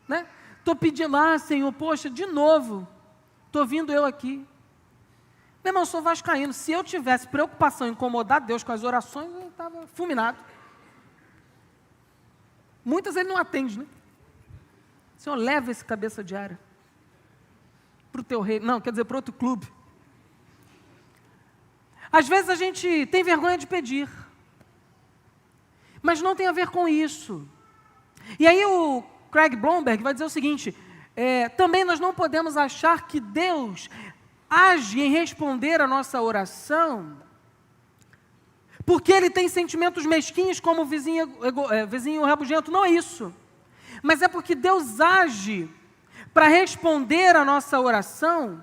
[SPEAKER 1] Né? Estou pedindo, Senhor, poxa, de novo, estou vindo eu aqui. Meu irmão, eu sou vascaíno, se eu tivesse preocupação em incomodar Deus com as orações, eu estava fulminado. Muitas ele não atende, né? Senhor, leva esse cabeça de área para o teu reino, não, quer dizer, para outro clube. Às vezes a gente tem vergonha de pedir, mas não tem a ver com isso. E aí o Craig Blomberg vai dizer o seguinte: também nós não podemos achar que Deus age em responder a nossa oração porque Ele tem sentimentos mesquinhos como o vizinho rabugento. Não é isso. Mas é porque Deus age para responder a nossa oração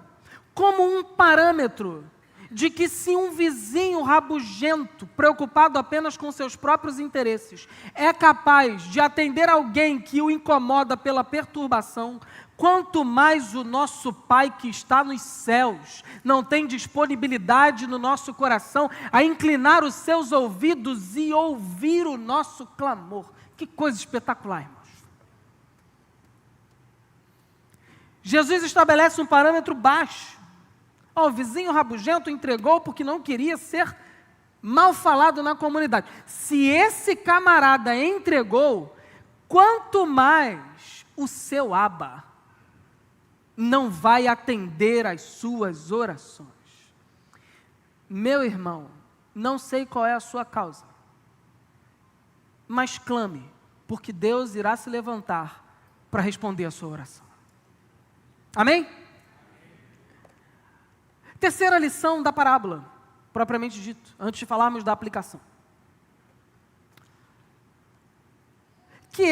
[SPEAKER 1] como um parâmetro de que se um vizinho rabugento, preocupado apenas com seus próprios interesses, é capaz de atender alguém que o incomoda pela perturbação, quanto mais o nosso Pai que está nos céus não tem disponibilidade no nosso coração a inclinar os seus ouvidos e ouvir o nosso clamor. Que coisa espetacular, irmãos. Jesus estabelece um parâmetro baixo. O vizinho rabugento entregou porque não queria ser mal falado na comunidade. Se esse camarada entregou, quanto mais o seu Abba não vai atender às suas orações. Meu irmão, não sei qual é a sua causa, mas clame, porque Deus irá se levantar para responder a sua oração. Amém? Terceira lição da parábola, propriamente dito, antes de falarmos da aplicação. Que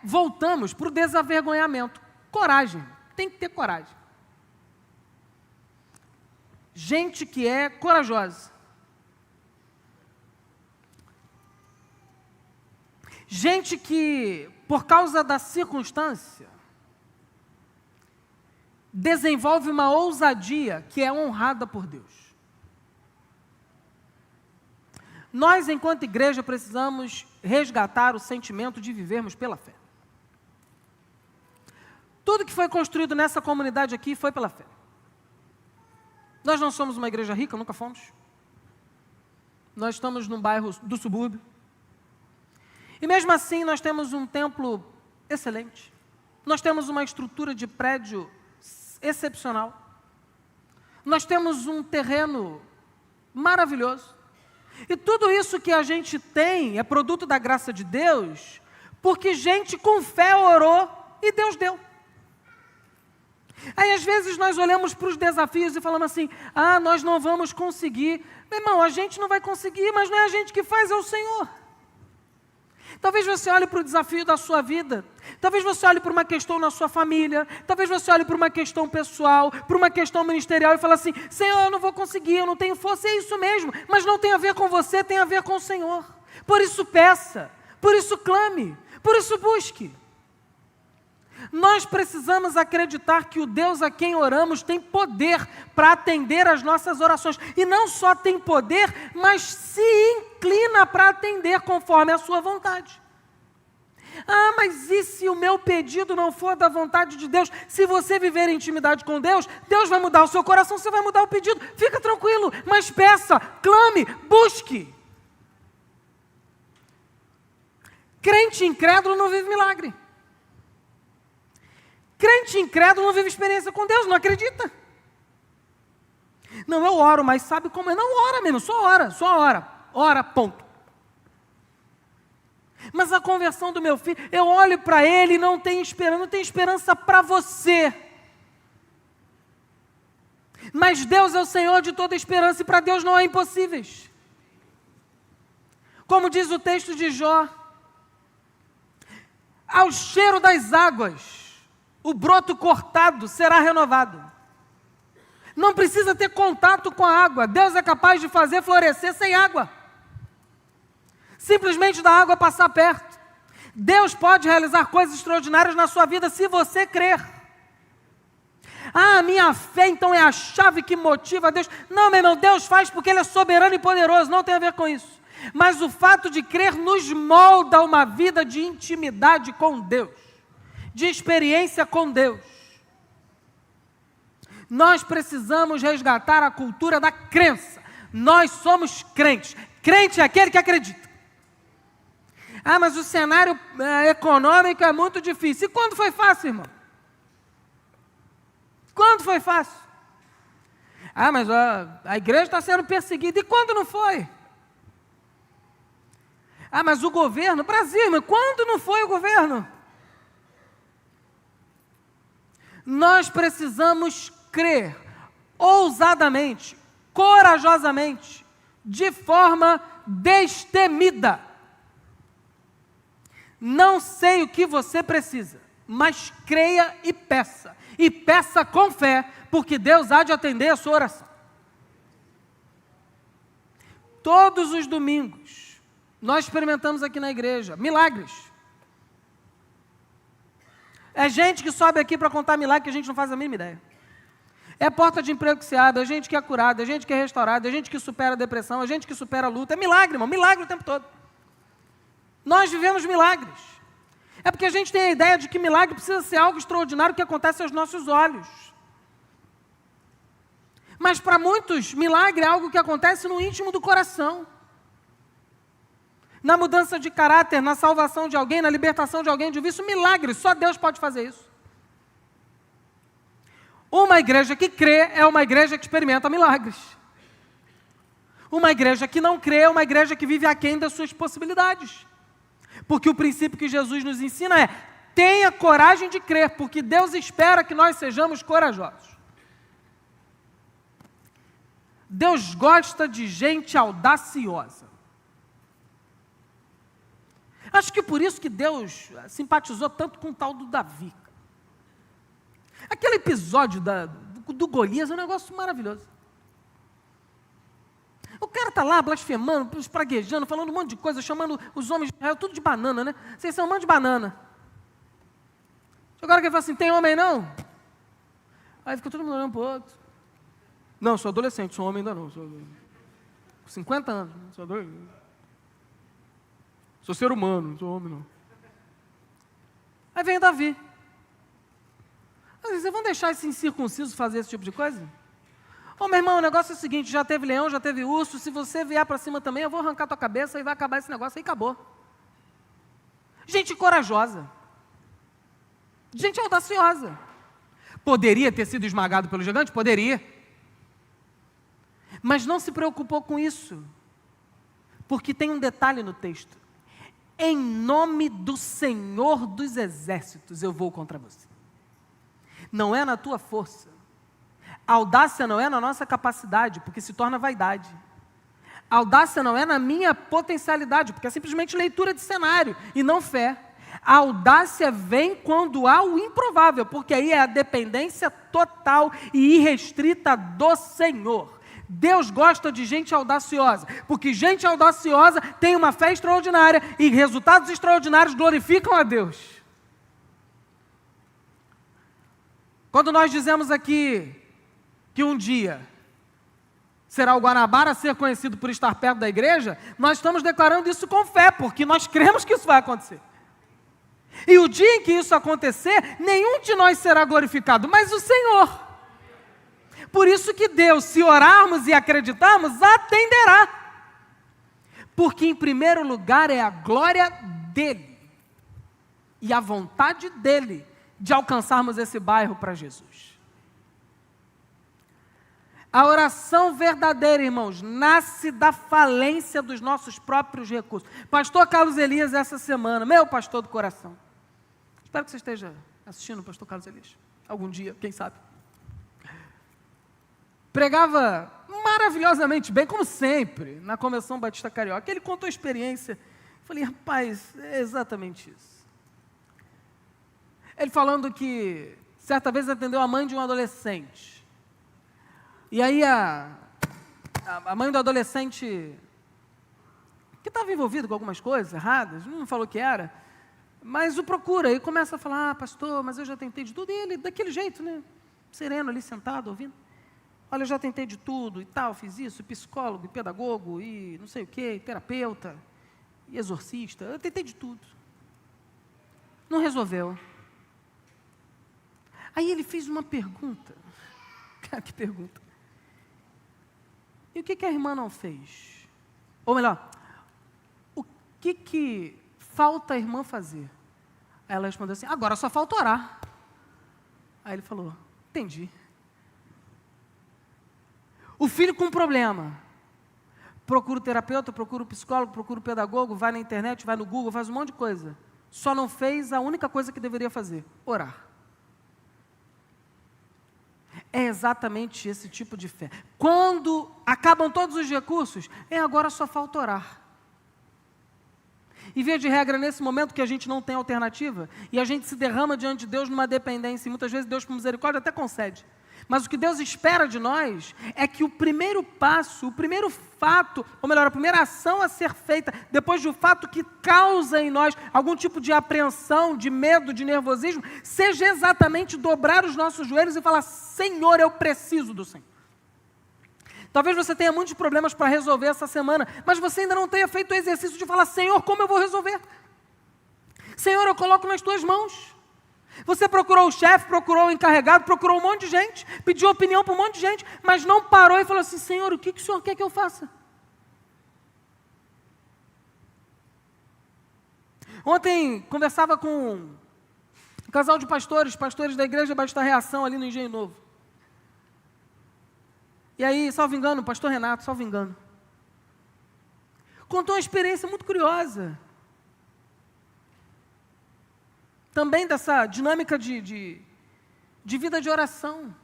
[SPEAKER 1] voltamos para o desavergonhamento. Coragem, tem que ter coragem. Gente que é corajosa. Gente que, por causa da circunstância, desenvolve uma ousadia que é honrada por Deus. Nós, enquanto igreja, precisamos resgatar o sentimento de vivermos pela fé. Tudo que foi construído nessa comunidade aqui foi pela fé. Nós não somos uma igreja rica, nunca fomos. Nós estamos num bairro do subúrbio. E mesmo assim nós temos um templo excelente. Nós temos uma estrutura de prédio excepcional. Nós temos um terreno maravilhoso. E tudo isso que a gente tem é produto da graça de Deus, porque gente com fé orou e Deus deu. Aí às vezes nós olhamos para os desafios e falamos assim: nós não vamos conseguir. Meu irmão, a gente não vai conseguir, mas não é a gente que faz, é o Senhor. Talvez você olhe para o desafio da sua vida. Talvez você olhe para uma questão na sua família. Talvez você olhe para uma questão pessoal, para uma questão ministerial e fale assim: Senhor, eu não vou conseguir, eu não tenho força. É isso mesmo, mas não tem a ver com você, tem a ver com o Senhor. Por isso peça, por isso clame, por isso busque. Nós precisamos acreditar que o Deus a quem oramos tem poder para atender as nossas orações. E não só tem poder, mas se inclina para atender conforme a sua vontade. Ah, mas e se o meu pedido não for da vontade de Deus? Se você viver em intimidade com Deus, Deus vai mudar o seu coração, você vai mudar o pedido. Fica tranquilo, mas peça, clame, busque. Crente incrédulo não vive milagre. Crente incrédulo não vive experiência com Deus, não acredita. Não, eu oro, mas sabe como é? Não ora mesmo, só ora. Ora, ponto. Mas a conversão do meu filho, eu olho para ele e não tenho esperança para você. Mas Deus é o Senhor de toda esperança e para Deus não há impossíveis. Como diz o texto de Jó, ao cheiro das águas, o broto cortado será renovado. Não precisa ter contato com a água. Deus é capaz de fazer florescer sem água. Simplesmente da água passar perto. Deus pode realizar coisas extraordinárias na sua vida se você crer. Ah, a minha fé então é a chave que motiva Deus. Não, meu irmão, Deus faz porque Ele é soberano e poderoso, não tem a ver com isso. Mas o fato de crer nos molda uma vida de intimidade com Deus, de experiência com Deus. Nós precisamos resgatar a cultura da crença. Nós somos crentes. Crente é aquele que acredita. Ah, mas o cenário econômico é muito difícil. E quando foi fácil, irmão? Quando foi fácil? Ah, mas a igreja está sendo perseguida. E quando não foi? Ah, mas o governo, Brasil, mas quando não foi o governo? Nós precisamos crer ousadamente, corajosamente, de forma destemida. Não sei o que você precisa, mas creia e peça. E peça com fé, porque Deus há de atender a sua oração. Todos os domingos, nós experimentamos aqui na igreja milagres. É gente que sobe aqui para contar milagre que a gente não faz a mínima ideia. É porta de emprego que se abre, é gente que é curada, é gente que é restaurada, é gente que supera a depressão, é gente que supera a luta. É milagre, irmão, milagre o tempo todo. Nós vivemos milagres. É porque a gente tem a ideia de que milagre precisa ser algo extraordinário que acontece aos nossos olhos. Mas para muitos, milagre é algo que acontece no íntimo do coração. Na mudança de caráter, na salvação de alguém, na libertação de alguém de um vício, milagre, só Deus pode fazer isso. Uma igreja que crê é uma igreja que experimenta milagres. Uma igreja que não crê é uma igreja que vive aquém das suas possibilidades. Porque o princípio que Jesus nos ensina é: tenha coragem de crer, porque Deus espera que nós sejamos corajosos. Deus gosta de gente audaciosa. Acho que por isso que Deus simpatizou tanto com o tal do Davi. Aquele episódio do Golias é um negócio maravilhoso. O cara está lá blasfemando, espraguejando, falando um monte de coisa, chamando os homens de Israel, tudo de banana, né? Vocês são um monte de banana. Agora que ele fala assim: tem homem não? Aí fica todo mundo olhando para o outro. Não, sou adolescente, sou homem ainda não. Sou 50 anos, sou adolescente. Sou ser humano, não sou homem não. Aí vem Davi. Vocês vão deixar esse incircunciso fazer esse tipo de coisa? Ô meu irmão, o negócio é o seguinte: já teve leão, já teve urso, se você vier para cima também, eu vou arrancar tua cabeça e vai acabar esse negócio, aí acabou. Gente corajosa. Gente audaciosa. Poderia ter sido esmagado pelo gigante? Poderia. Mas não se preocupou com isso. Porque tem um detalhe no texto: em nome do Senhor dos Exércitos eu vou contra você. Não é na tua força. A audácia não é na nossa capacidade, porque se torna vaidade. audácia não é na minha potencialidade, porque é simplesmente leitura de cenário e não fé. A audácia vem quando há o improvável, porque aí é a dependência total e irrestrita do Senhor. Deus gosta de gente audaciosa, porque gente audaciosa tem uma fé extraordinária e resultados extraordinários glorificam a Deus. Quando nós dizemos aqui que um dia será o Guanabara a ser conhecido por estar perto da igreja, nós estamos declarando isso com fé, porque nós cremos que isso vai acontecer. E o dia em que isso acontecer, nenhum de nós será glorificado, mas o Senhor. Por isso que Deus, se orarmos e acreditarmos, atenderá. Porque em primeiro lugar é a glória dEle e a vontade dEle de alcançarmos esse bairro para Jesus. A oração verdadeira, irmãos, nasce da falência dos nossos próprios recursos. Pastor Carlos Elias, essa semana, meu pastor do coração. Espero que você esteja assistindo o pastor Carlos Elias. Algum dia, quem sabe. Pregava maravilhosamente bem, como sempre, na Convenção Batista Carioca. Ele contou a experiência. Eu falei, rapaz, é exatamente isso. Ele falando que certa vez atendeu a mãe de um adolescente. E aí a mãe do adolescente, que estava envolvido com algumas coisas erradas, não falou que era, mas o procura e começa a falar, pastor, mas eu já tentei de tudo. E ele, daquele jeito, né, sereno ali, sentado, ouvindo. Olha, eu já tentei de tudo e tal, fiz isso, psicólogo, e pedagogo, e não sei o quê, terapeuta, e exorcista, eu tentei de tudo. Não resolveu. Aí ele fez uma pergunta. Cara, que pergunta. E o que a irmã não fez? Ou melhor, o que falta a irmã fazer? Aí ela respondeu assim, agora só falta orar. Aí ele falou, entendi. O filho com problema, procura o terapeuta, procura o psicólogo, procura o pedagogo, vai na internet, vai no Google, faz um monte de coisa. Só não fez a única coisa que deveria fazer, orar. É exatamente esse tipo de fé. Quando acabam todos os recursos, agora só falta orar. E via de regra, nesse momento que a gente não tem alternativa, e a gente se derrama diante de Deus numa dependência, e muitas vezes Deus, por misericórdia, até concede. Mas o que Deus espera de nós é que o primeiro passo, o primeiro fato, ou melhor, a primeira ação a ser feita, depois do fato que causa em nós algum tipo de apreensão, de medo, de nervosismo, seja exatamente dobrar os nossos joelhos e falar, Senhor, eu preciso do Senhor. Talvez você tenha muitos problemas para resolver essa semana, mas você ainda não tenha feito o exercício de falar, Senhor, como eu vou resolver? Senhor, eu coloco nas tuas mãos. Você procurou o chefe, procurou o encarregado, procurou um monte de gente, pediu opinião para um monte de gente, mas não parou e falou assim, Senhor, o que o Senhor quer que eu faça? Ontem, conversava com um casal de pastores da Igreja Batista Reação, ali no Engenho Novo. E aí, salvo engano, o pastor Renato, salvo engano, contou uma experiência muito curiosa. Também dessa dinâmica de vida de oração.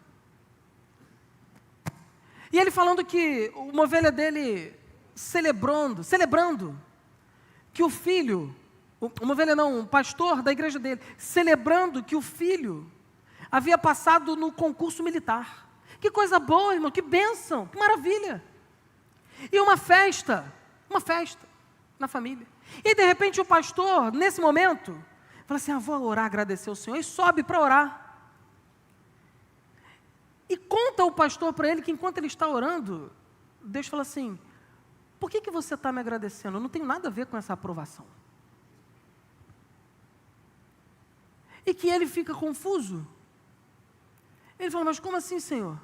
[SPEAKER 1] E ele falando que uma ovelha dele celebrando que o filho, uma ovelha não, um pastor da igreja dele, celebrando que o filho havia passado no concurso militar. Que coisa boa, irmão, que bênção, que maravilha. E uma festa na família. E de repente o pastor, nesse momento, fala assim, vou orar, agradecer ao Senhor, e sobe para orar. E conta o pastor para ele que enquanto ele está orando, Deus fala assim, por que você está me agradecendo? Eu não tenho nada a ver com essa aprovação. E que ele fica confuso. Ele fala, mas como assim, Senhor?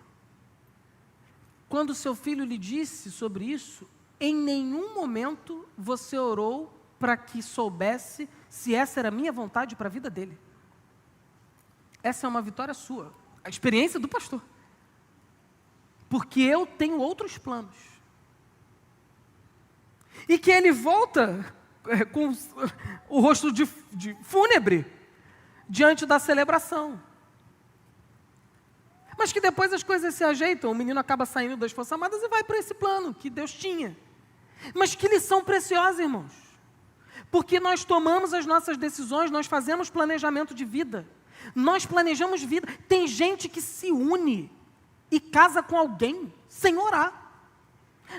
[SPEAKER 1] Quando o seu filho lhe disse sobre isso, em nenhum momento você orou para que soubesse se essa era a minha vontade para a vida dele. Essa é uma vitória sua, a experiência do pastor. Porque eu tenho outros planos. E que ele volta com o rosto de fúnebre diante da celebração. Mas que depois as coisas se ajeitam, o menino acaba saindo das Forças Armadas e vai para esse plano que Deus tinha. Mas que lição preciosa, irmãos. Porque nós tomamos as nossas decisões, nós fazemos planejamento de vida. Nós planejamos vida. Tem gente que se une e casa com alguém sem orar.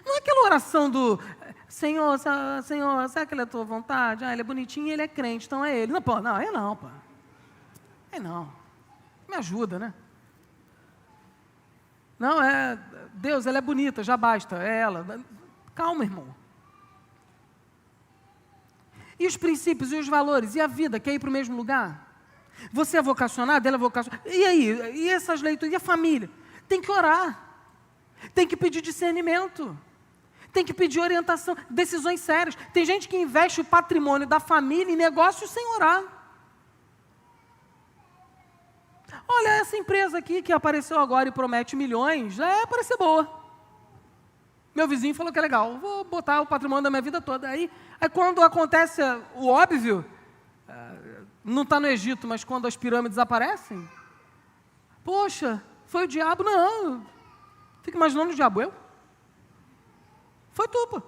[SPEAKER 1] Não é aquela oração do Senhor, será que ele é a tua vontade? Ele é bonitinho e ele é crente, então é ele. Não, pô, não, é não, pô. É não. Me ajuda, né? Não, Deus, ela é bonita, já basta, é ela. Calma, irmão. E os princípios, e os valores, e a vida, quer ir para o mesmo lugar? Você é vocacionado, ela é vocacionada. E aí? E essas leituras? E a família? Tem que orar. Tem que pedir discernimento. Tem que pedir orientação, decisões sérias. Tem gente que investe o patrimônio da família em negócios sem orar. Olha, essa empresa aqui que apareceu agora e promete milhões, já é parecer boa. Meu vizinho falou que é legal, vou botar o patrimônio da minha vida toda. Aí quando acontece o óbvio, não está no Egito, mas quando as pirâmides aparecem, poxa, foi o diabo? Não, fica imaginando o diabo, eu? Foi tu, pô.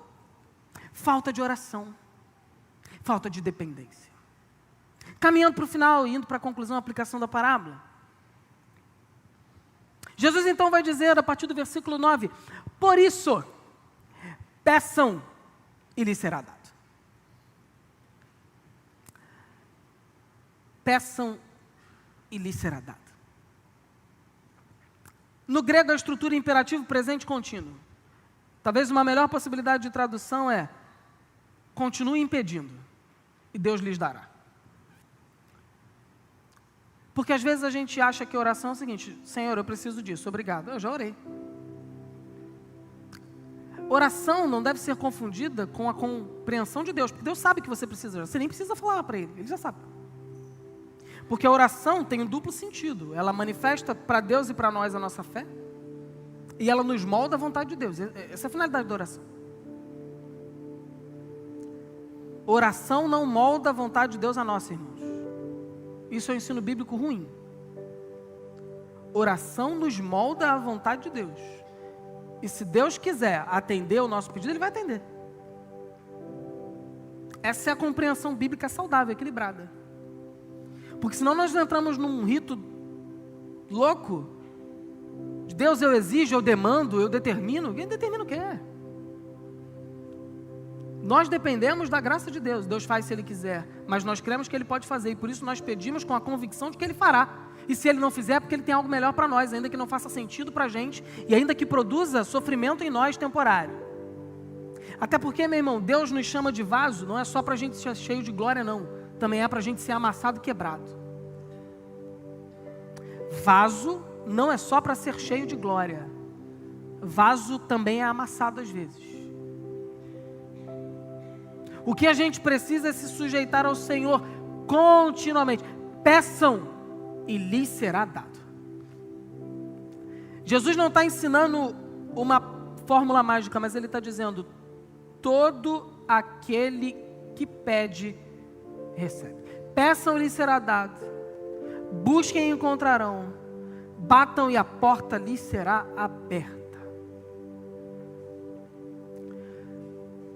[SPEAKER 1] Falta de oração, falta de dependência. Caminhando para o final, indo para a conclusão, a aplicação da parábola. Jesus então vai dizer, a partir do versículo 9, por isso, peçam e lhes será dado. Peçam e lhes será dado. No grego, a estrutura é imperativo presente contínuo. Talvez uma melhor possibilidade de tradução é continuem pedindo e Deus lhes dará. Porque às vezes a gente acha que a oração é o seguinte, Senhor, eu preciso disso, obrigado, eu já orei. Oração não deve ser confundida com a compreensão de Deus, porque Deus sabe que você precisa, você nem precisa falar para Ele já sabe. Porque a oração tem um duplo sentido, ela manifesta para Deus e para nós a nossa fé, e ela nos molda a vontade de Deus, essa é a finalidade da oração. Oração não molda a vontade de Deus a nossa, irmãos. Isso é um ensino bíblico ruim. Oração nos molda a vontade de Deus. E se Deus quiser atender o nosso pedido, Ele vai atender. Essa é a compreensão bíblica saudável, equilibrada. Porque senão nós entramos num rito louco. De Deus eu exijo, eu demando, eu determino. Quem determina o que é? Nós dependemos da graça de Deus. Deus faz se Ele quiser. Mas nós cremos que Ele pode fazer. E por isso nós pedimos com a convicção de que Ele fará. E se Ele não fizer, é porque Ele tem algo melhor para nós. Ainda que não faça sentido para a gente. E ainda que produza sofrimento em nós temporário. Até porque, meu irmão, Deus nos chama de vaso. Não é só para a gente ser cheio de glória, não. Também é para a gente ser amassado e quebrado. Vaso não é só para ser cheio de glória. Vaso também é amassado às vezes. O que a gente precisa é se sujeitar ao Senhor continuamente. Peçam e lhes será dado. Jesus não está ensinando uma fórmula mágica, mas Ele está dizendo, todo aquele que pede, recebe. Peçam e lhes será dado. Busquem e encontrarão. Batam e a porta lhes será aberta.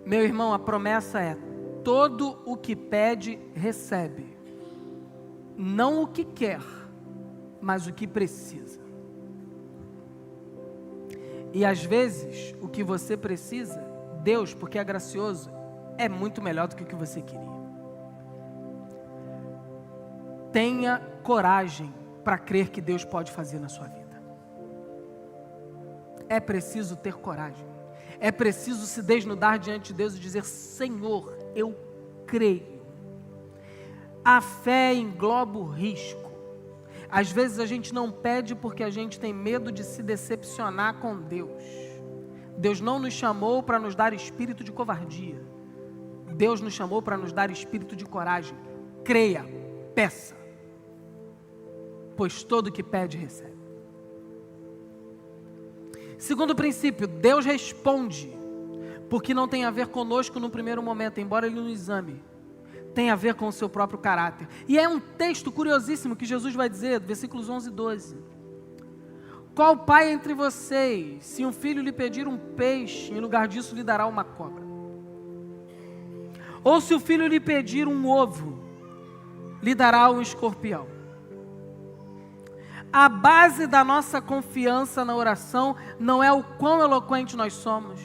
[SPEAKER 1] Meu irmão, a promessa é, todo o que pede, recebe. Não o que quer, mas o que precisa. E às vezes, o que você precisa, Deus, porque é gracioso, é muito melhor do que o que você queria. Tenha coragem para crer que Deus pode fazer na sua vida. É preciso ter coragem. É preciso se desnudar diante de Deus e dizer, Senhor, eu creio. A fé engloba o risco. Às vezes a gente não pede porque a gente tem medo de se decepcionar com Deus. Deus não nos chamou para nos dar espírito de covardia. Deus nos chamou para nos dar espírito de coragem. Creia, peça. Pois todo que pede, recebe. Segundo princípio, Deus responde, porque não tem a ver conosco no primeiro momento, embora Ele nos ame, tem a ver com o seu próprio caráter. E é um texto curiosíssimo que Jesus vai dizer, versículos 11 e 12. Qual pai entre vocês, se um filho lhe pedir um peixe, em lugar disso lhe dará uma cobra? Ou se o filho lhe pedir um ovo, lhe dará um escorpião. A base da nossa confiança na oração não é o quão eloquente nós somos,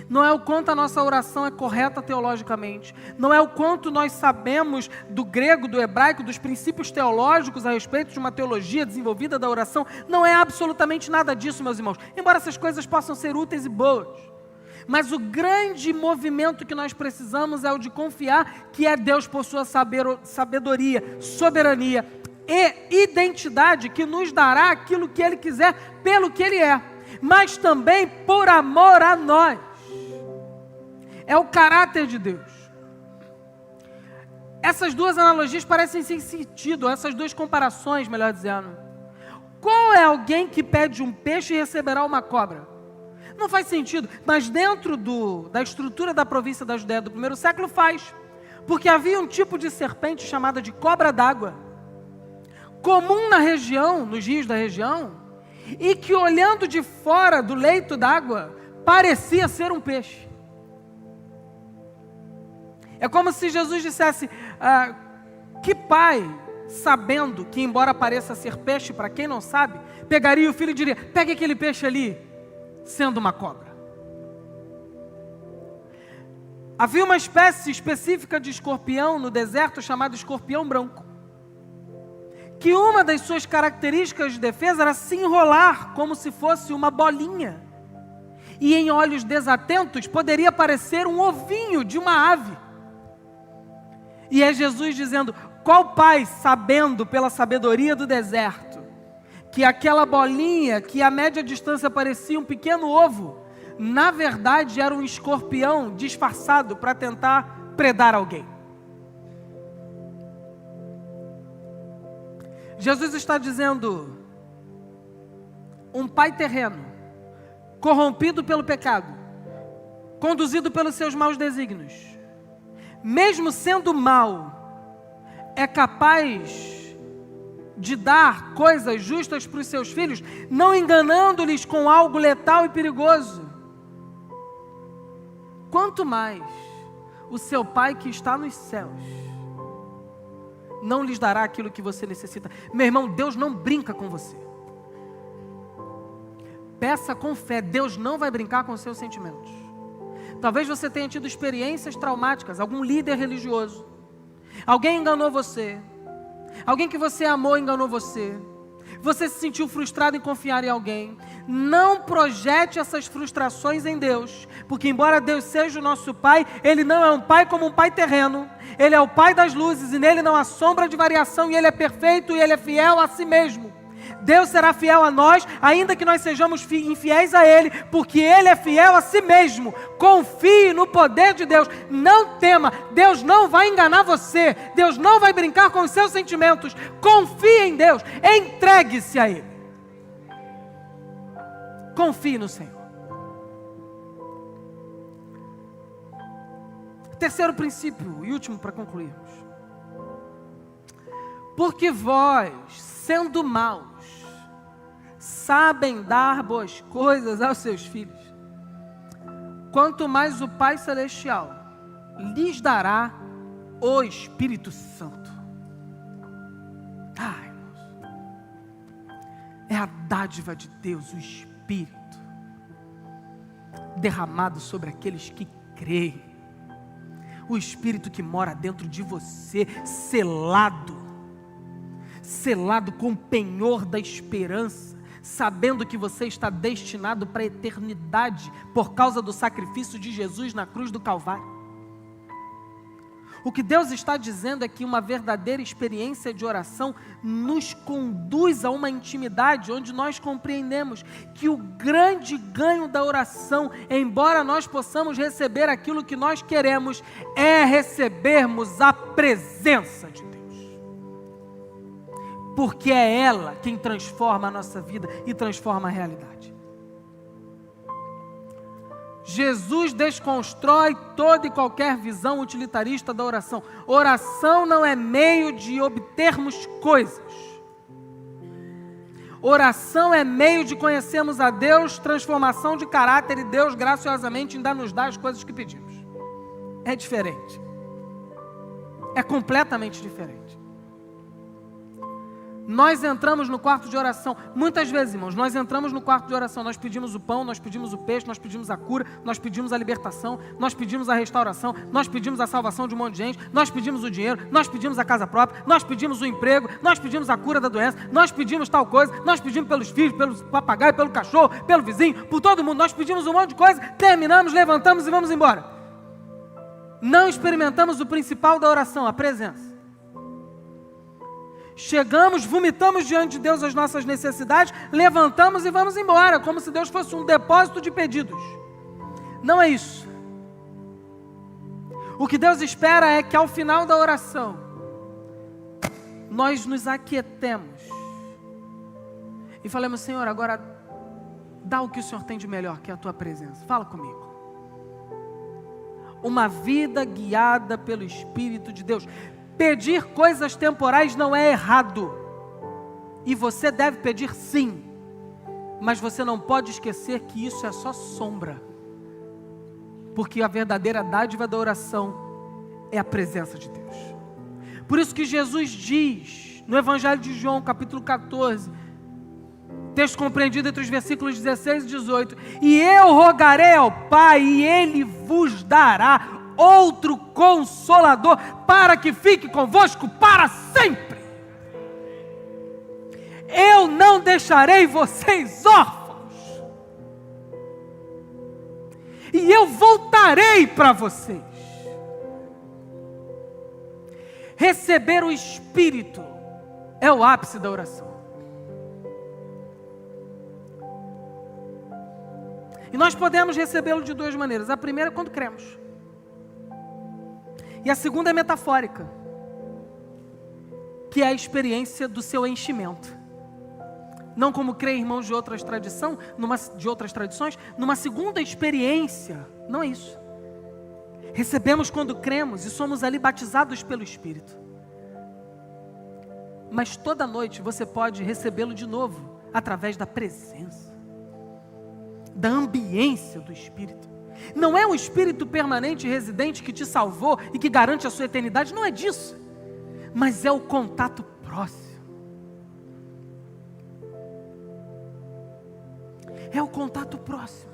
[SPEAKER 1] não é o quanto a nossa oração é correta teologicamente, não é o quanto nós sabemos do grego, do hebraico, dos princípios teológicos a respeito de uma teologia desenvolvida da oração. Não é absolutamente nada disso, meus irmãos, embora essas coisas possam ser úteis e boas. Mas o grande movimento que nós precisamos é o de confiar que é Deus por sua sabedoria, soberania e identidade que nos dará aquilo que Ele quiser pelo que Ele é, mas também por amor a nós. É o caráter de Deus. Essas duas analogias parecem sem sentido, essas duas comparações, melhor dizendo. Qual é alguém que pede um peixe e receberá uma cobra? Não faz sentido, mas dentro da estrutura da província da Judéia do primeiro século faz. Porque havia um tipo de serpente chamada de cobra d'água, comum na região, nos rios da região, e que olhando de fora do leito d'água, parecia ser um peixe. É como se Jesus dissesse, que pai, sabendo que embora pareça ser peixe, para quem não sabe, pegaria o filho e diria, pegue aquele peixe ali, sendo uma cobra. Havia uma espécie específica de escorpião no deserto chamado escorpião branco, que uma das suas características de defesa era se enrolar como se fosse uma bolinha, e em olhos desatentos poderia parecer um ovinho de uma ave. E é Jesus dizendo, qual pai, sabendo pela sabedoria do deserto, que aquela bolinha, que a média distância parecia um pequeno ovo, na verdade era um escorpião disfarçado para tentar predar alguém. Jesus está dizendo, um pai terreno, corrompido pelo pecado, conduzido pelos seus maus desígnios, mesmo sendo mau, é capaz de dar coisas justas para os seus filhos, não enganando-lhes com algo letal e perigoso. Quanto mais o seu Pai que está nos céus não lhes dará aquilo que você necessita. Meu irmão, Deus não brinca com você. Peça com fé, Deus não vai brincar com os seus sentimentos. Talvez você tenha tido experiências traumáticas, algum líder religioso, alguém enganou você, alguém que você amou enganou você, você se sentiu frustrado em confiar em alguém. Não projete essas frustrações em Deus, porque embora Deus seja o nosso Pai, Ele não é um Pai como um Pai terreno, Ele é o Pai das luzes e nele não há sombra de variação, e Ele é perfeito e Ele é fiel a si mesmo. Deus será fiel a nós, ainda que nós sejamos infiéis a Ele, porque Ele é fiel a si mesmo. Confie no poder de Deus, não tema, Deus não vai enganar você, Deus não vai brincar com os seus sentimentos. Confie em Deus, entregue-se a Ele. Confie no Senhor. Terceiro princípio e último para concluirmos. Porque vós, sendo maus, sabem dar boas coisas aos seus filhos, quanto mais o Pai Celestial lhes dará o Espírito Santo. Ai, irmãos, é a dádiva de Deus, o Espírito, derramado sobre aqueles que creem. O Espírito que mora dentro de você, selado com o penhor da esperança, sabendo que você está destinado para a eternidade por causa do sacrifício de Jesus na cruz do Calvário. O que Deus está dizendo é que uma verdadeira experiência de oração nos conduz a uma intimidade onde nós compreendemos que o grande ganho da oração, embora nós possamos receber aquilo que nós queremos, é recebermos a presença de Deus. Porque é ela quem transforma a nossa vida e transforma a realidade. Jesus desconstrói toda e qualquer visão utilitarista da oração. Oração não é meio de obtermos coisas. Oração é meio de conhecermos a Deus, transformação de caráter, e Deus graciosamente ainda nos dá as coisas que pedimos. É diferente. é completamente diferente. Nós entramos no quarto de oração, muitas vezes, irmãos, nós entramos no quarto de oração, nós pedimos o pão, nós pedimos o peixe, nós pedimos a cura, nós pedimos a libertação, nós pedimos a restauração, nós pedimos a salvação de um monte de gente, nós pedimos o dinheiro, nós pedimos a casa própria, nós pedimos o emprego, nós pedimos a cura da doença, nós pedimos tal coisa, nós pedimos pelos filhos, pelo papagaio, pelo cachorro, pelo vizinho, por todo mundo, nós pedimos um monte de coisa, terminamos, levantamos e vamos embora. Não experimentamos o principal da oração, a presença. Chegamos, vomitamos diante de Deus as nossas necessidades, levantamos e vamos embora, como se Deus fosse um depósito de pedidos. Não é isso. O que Deus espera é que ao final da oração, nós nos aquietemos e falemos: Senhor, agora dá o que o Senhor tem de melhor, que é a Tua presença. Fala comigo. Uma vida guiada pelo Espírito de Deus. Pedir coisas temporais não é errado. E você deve pedir sim. Mas você não pode esquecer que isso é só sombra. Porque a verdadeira dádiva da oração é a presença de Deus. Por isso que Jesus diz, no Evangelho de João, capítulo 14, texto compreendido entre os versículos 16 e 18: E eu rogarei ao Pai, e Ele vos dará outro Consolador, para que fique convosco para sempre. Eu não deixarei vocês órfãos, e eu voltarei para vocês. Receber o Espírito é o ápice da oração. E nós podemos recebê-lo de duas maneiras. A primeira é quando cremos. E a segunda é metafórica, que é a experiência do seu enchimento. Não como creem irmãos de outras tradições, numa segunda experiência. Não é isso. Recebemos quando cremos e somos ali batizados pelo Espírito. Mas toda noite você pode recebê-lo de novo, através da presença, da ambiência do Espírito. Não é um Espírito permanente e residente que te salvou e que garante a sua eternidade, não é disso. Mas é o contato próximo. É o contato próximo.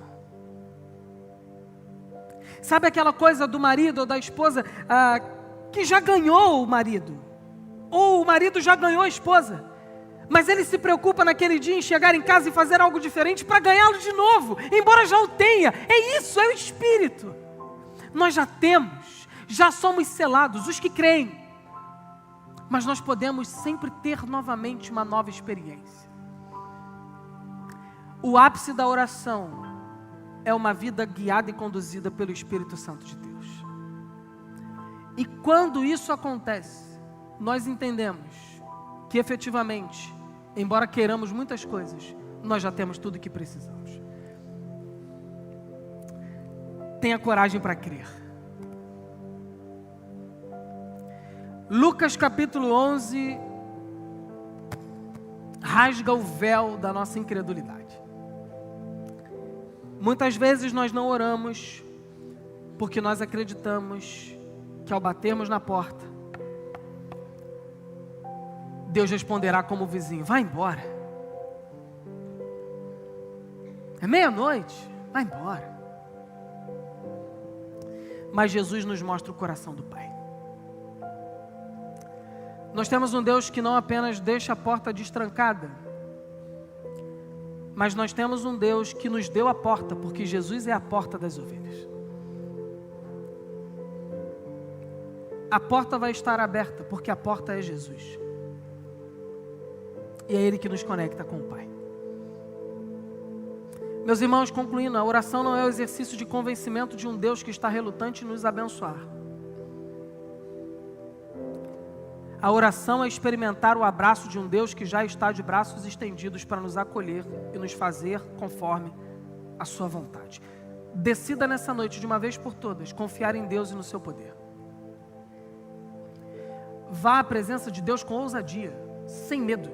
[SPEAKER 1] Sabe aquela coisa do marido ou da esposa que já ganhou o marido? Ou o marido já ganhou a esposa? Mas ele se preocupa naquele dia em chegar em casa e fazer algo diferente para ganhá-lo de novo, embora já o tenha. É isso, é o Espírito. Nós já temos, já somos selados, os que creem. Mas nós podemos sempre ter novamente uma nova experiência. O ápice da oração é uma vida guiada e conduzida pelo Espírito Santo de Deus. E quando isso acontece, nós entendemos que efetivamente, embora queiramos muitas coisas, nós já temos tudo o que precisamos. Tenha coragem para crer. Lucas capítulo 11 rasga o véu da nossa incredulidade. Muitas vezes nós não oramos porque nós acreditamos que ao batermos na porta, Deus responderá como o vizinho: vai embora. É meia-noite, vai embora. Mas Jesus nos mostra o coração do Pai. Nós temos um Deus que não apenas deixa a porta destrancada, mas nós temos um Deus que nos deu a porta, porque Jesus é a porta das ovelhas. A porta vai estar aberta, porque a porta é Jesus. E é Ele que nos conecta com o Pai. Meus irmãos, concluindo, a oração não é o exercício de convencimento de um Deus que está relutante em nos abençoar. A oração é experimentar o abraço de um Deus que já está de braços estendidos para nos acolher e nos fazer conforme a sua vontade. Decida nessa noite, de uma vez por todas, confiar em Deus e no seu poder. Vá à presença de Deus com ousadia, sem medo.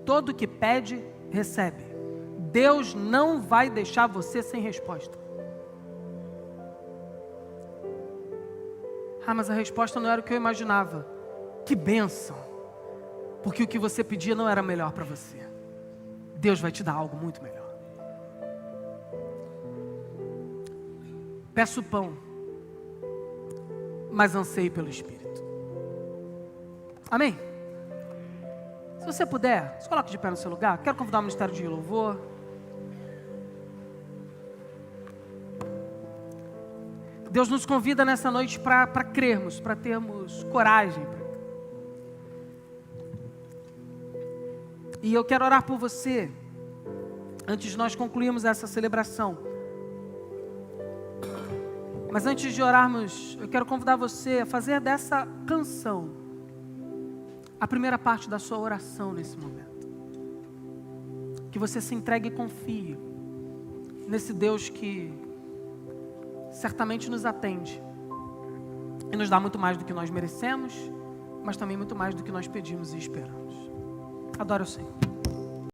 [SPEAKER 1] Todo que pede, recebe. Deus não vai deixar você sem resposta. Ah, mas a resposta não era o que eu imaginava. Que bênção. Porque o que você pedia não era melhor para você. Deus vai te dar algo muito melhor. Peço pão, mas anseio pelo Espírito. Amém? Se você puder, se coloque de pé no seu lugar. Quero convidar o Ministério de Louvor. Deus nos convida nessa noite para crermos, para termos coragem. E eu quero orar por você, antes de nós concluirmos essa celebração. Mas antes de orarmos, eu quero convidar você a fazer dessa canção a primeira parte da sua oração nesse momento. Que você se entregue e confie nesse Deus que certamente nos atende e nos dá muito mais do que nós merecemos, mas também muito mais do que nós pedimos e esperamos. Adore o Senhor.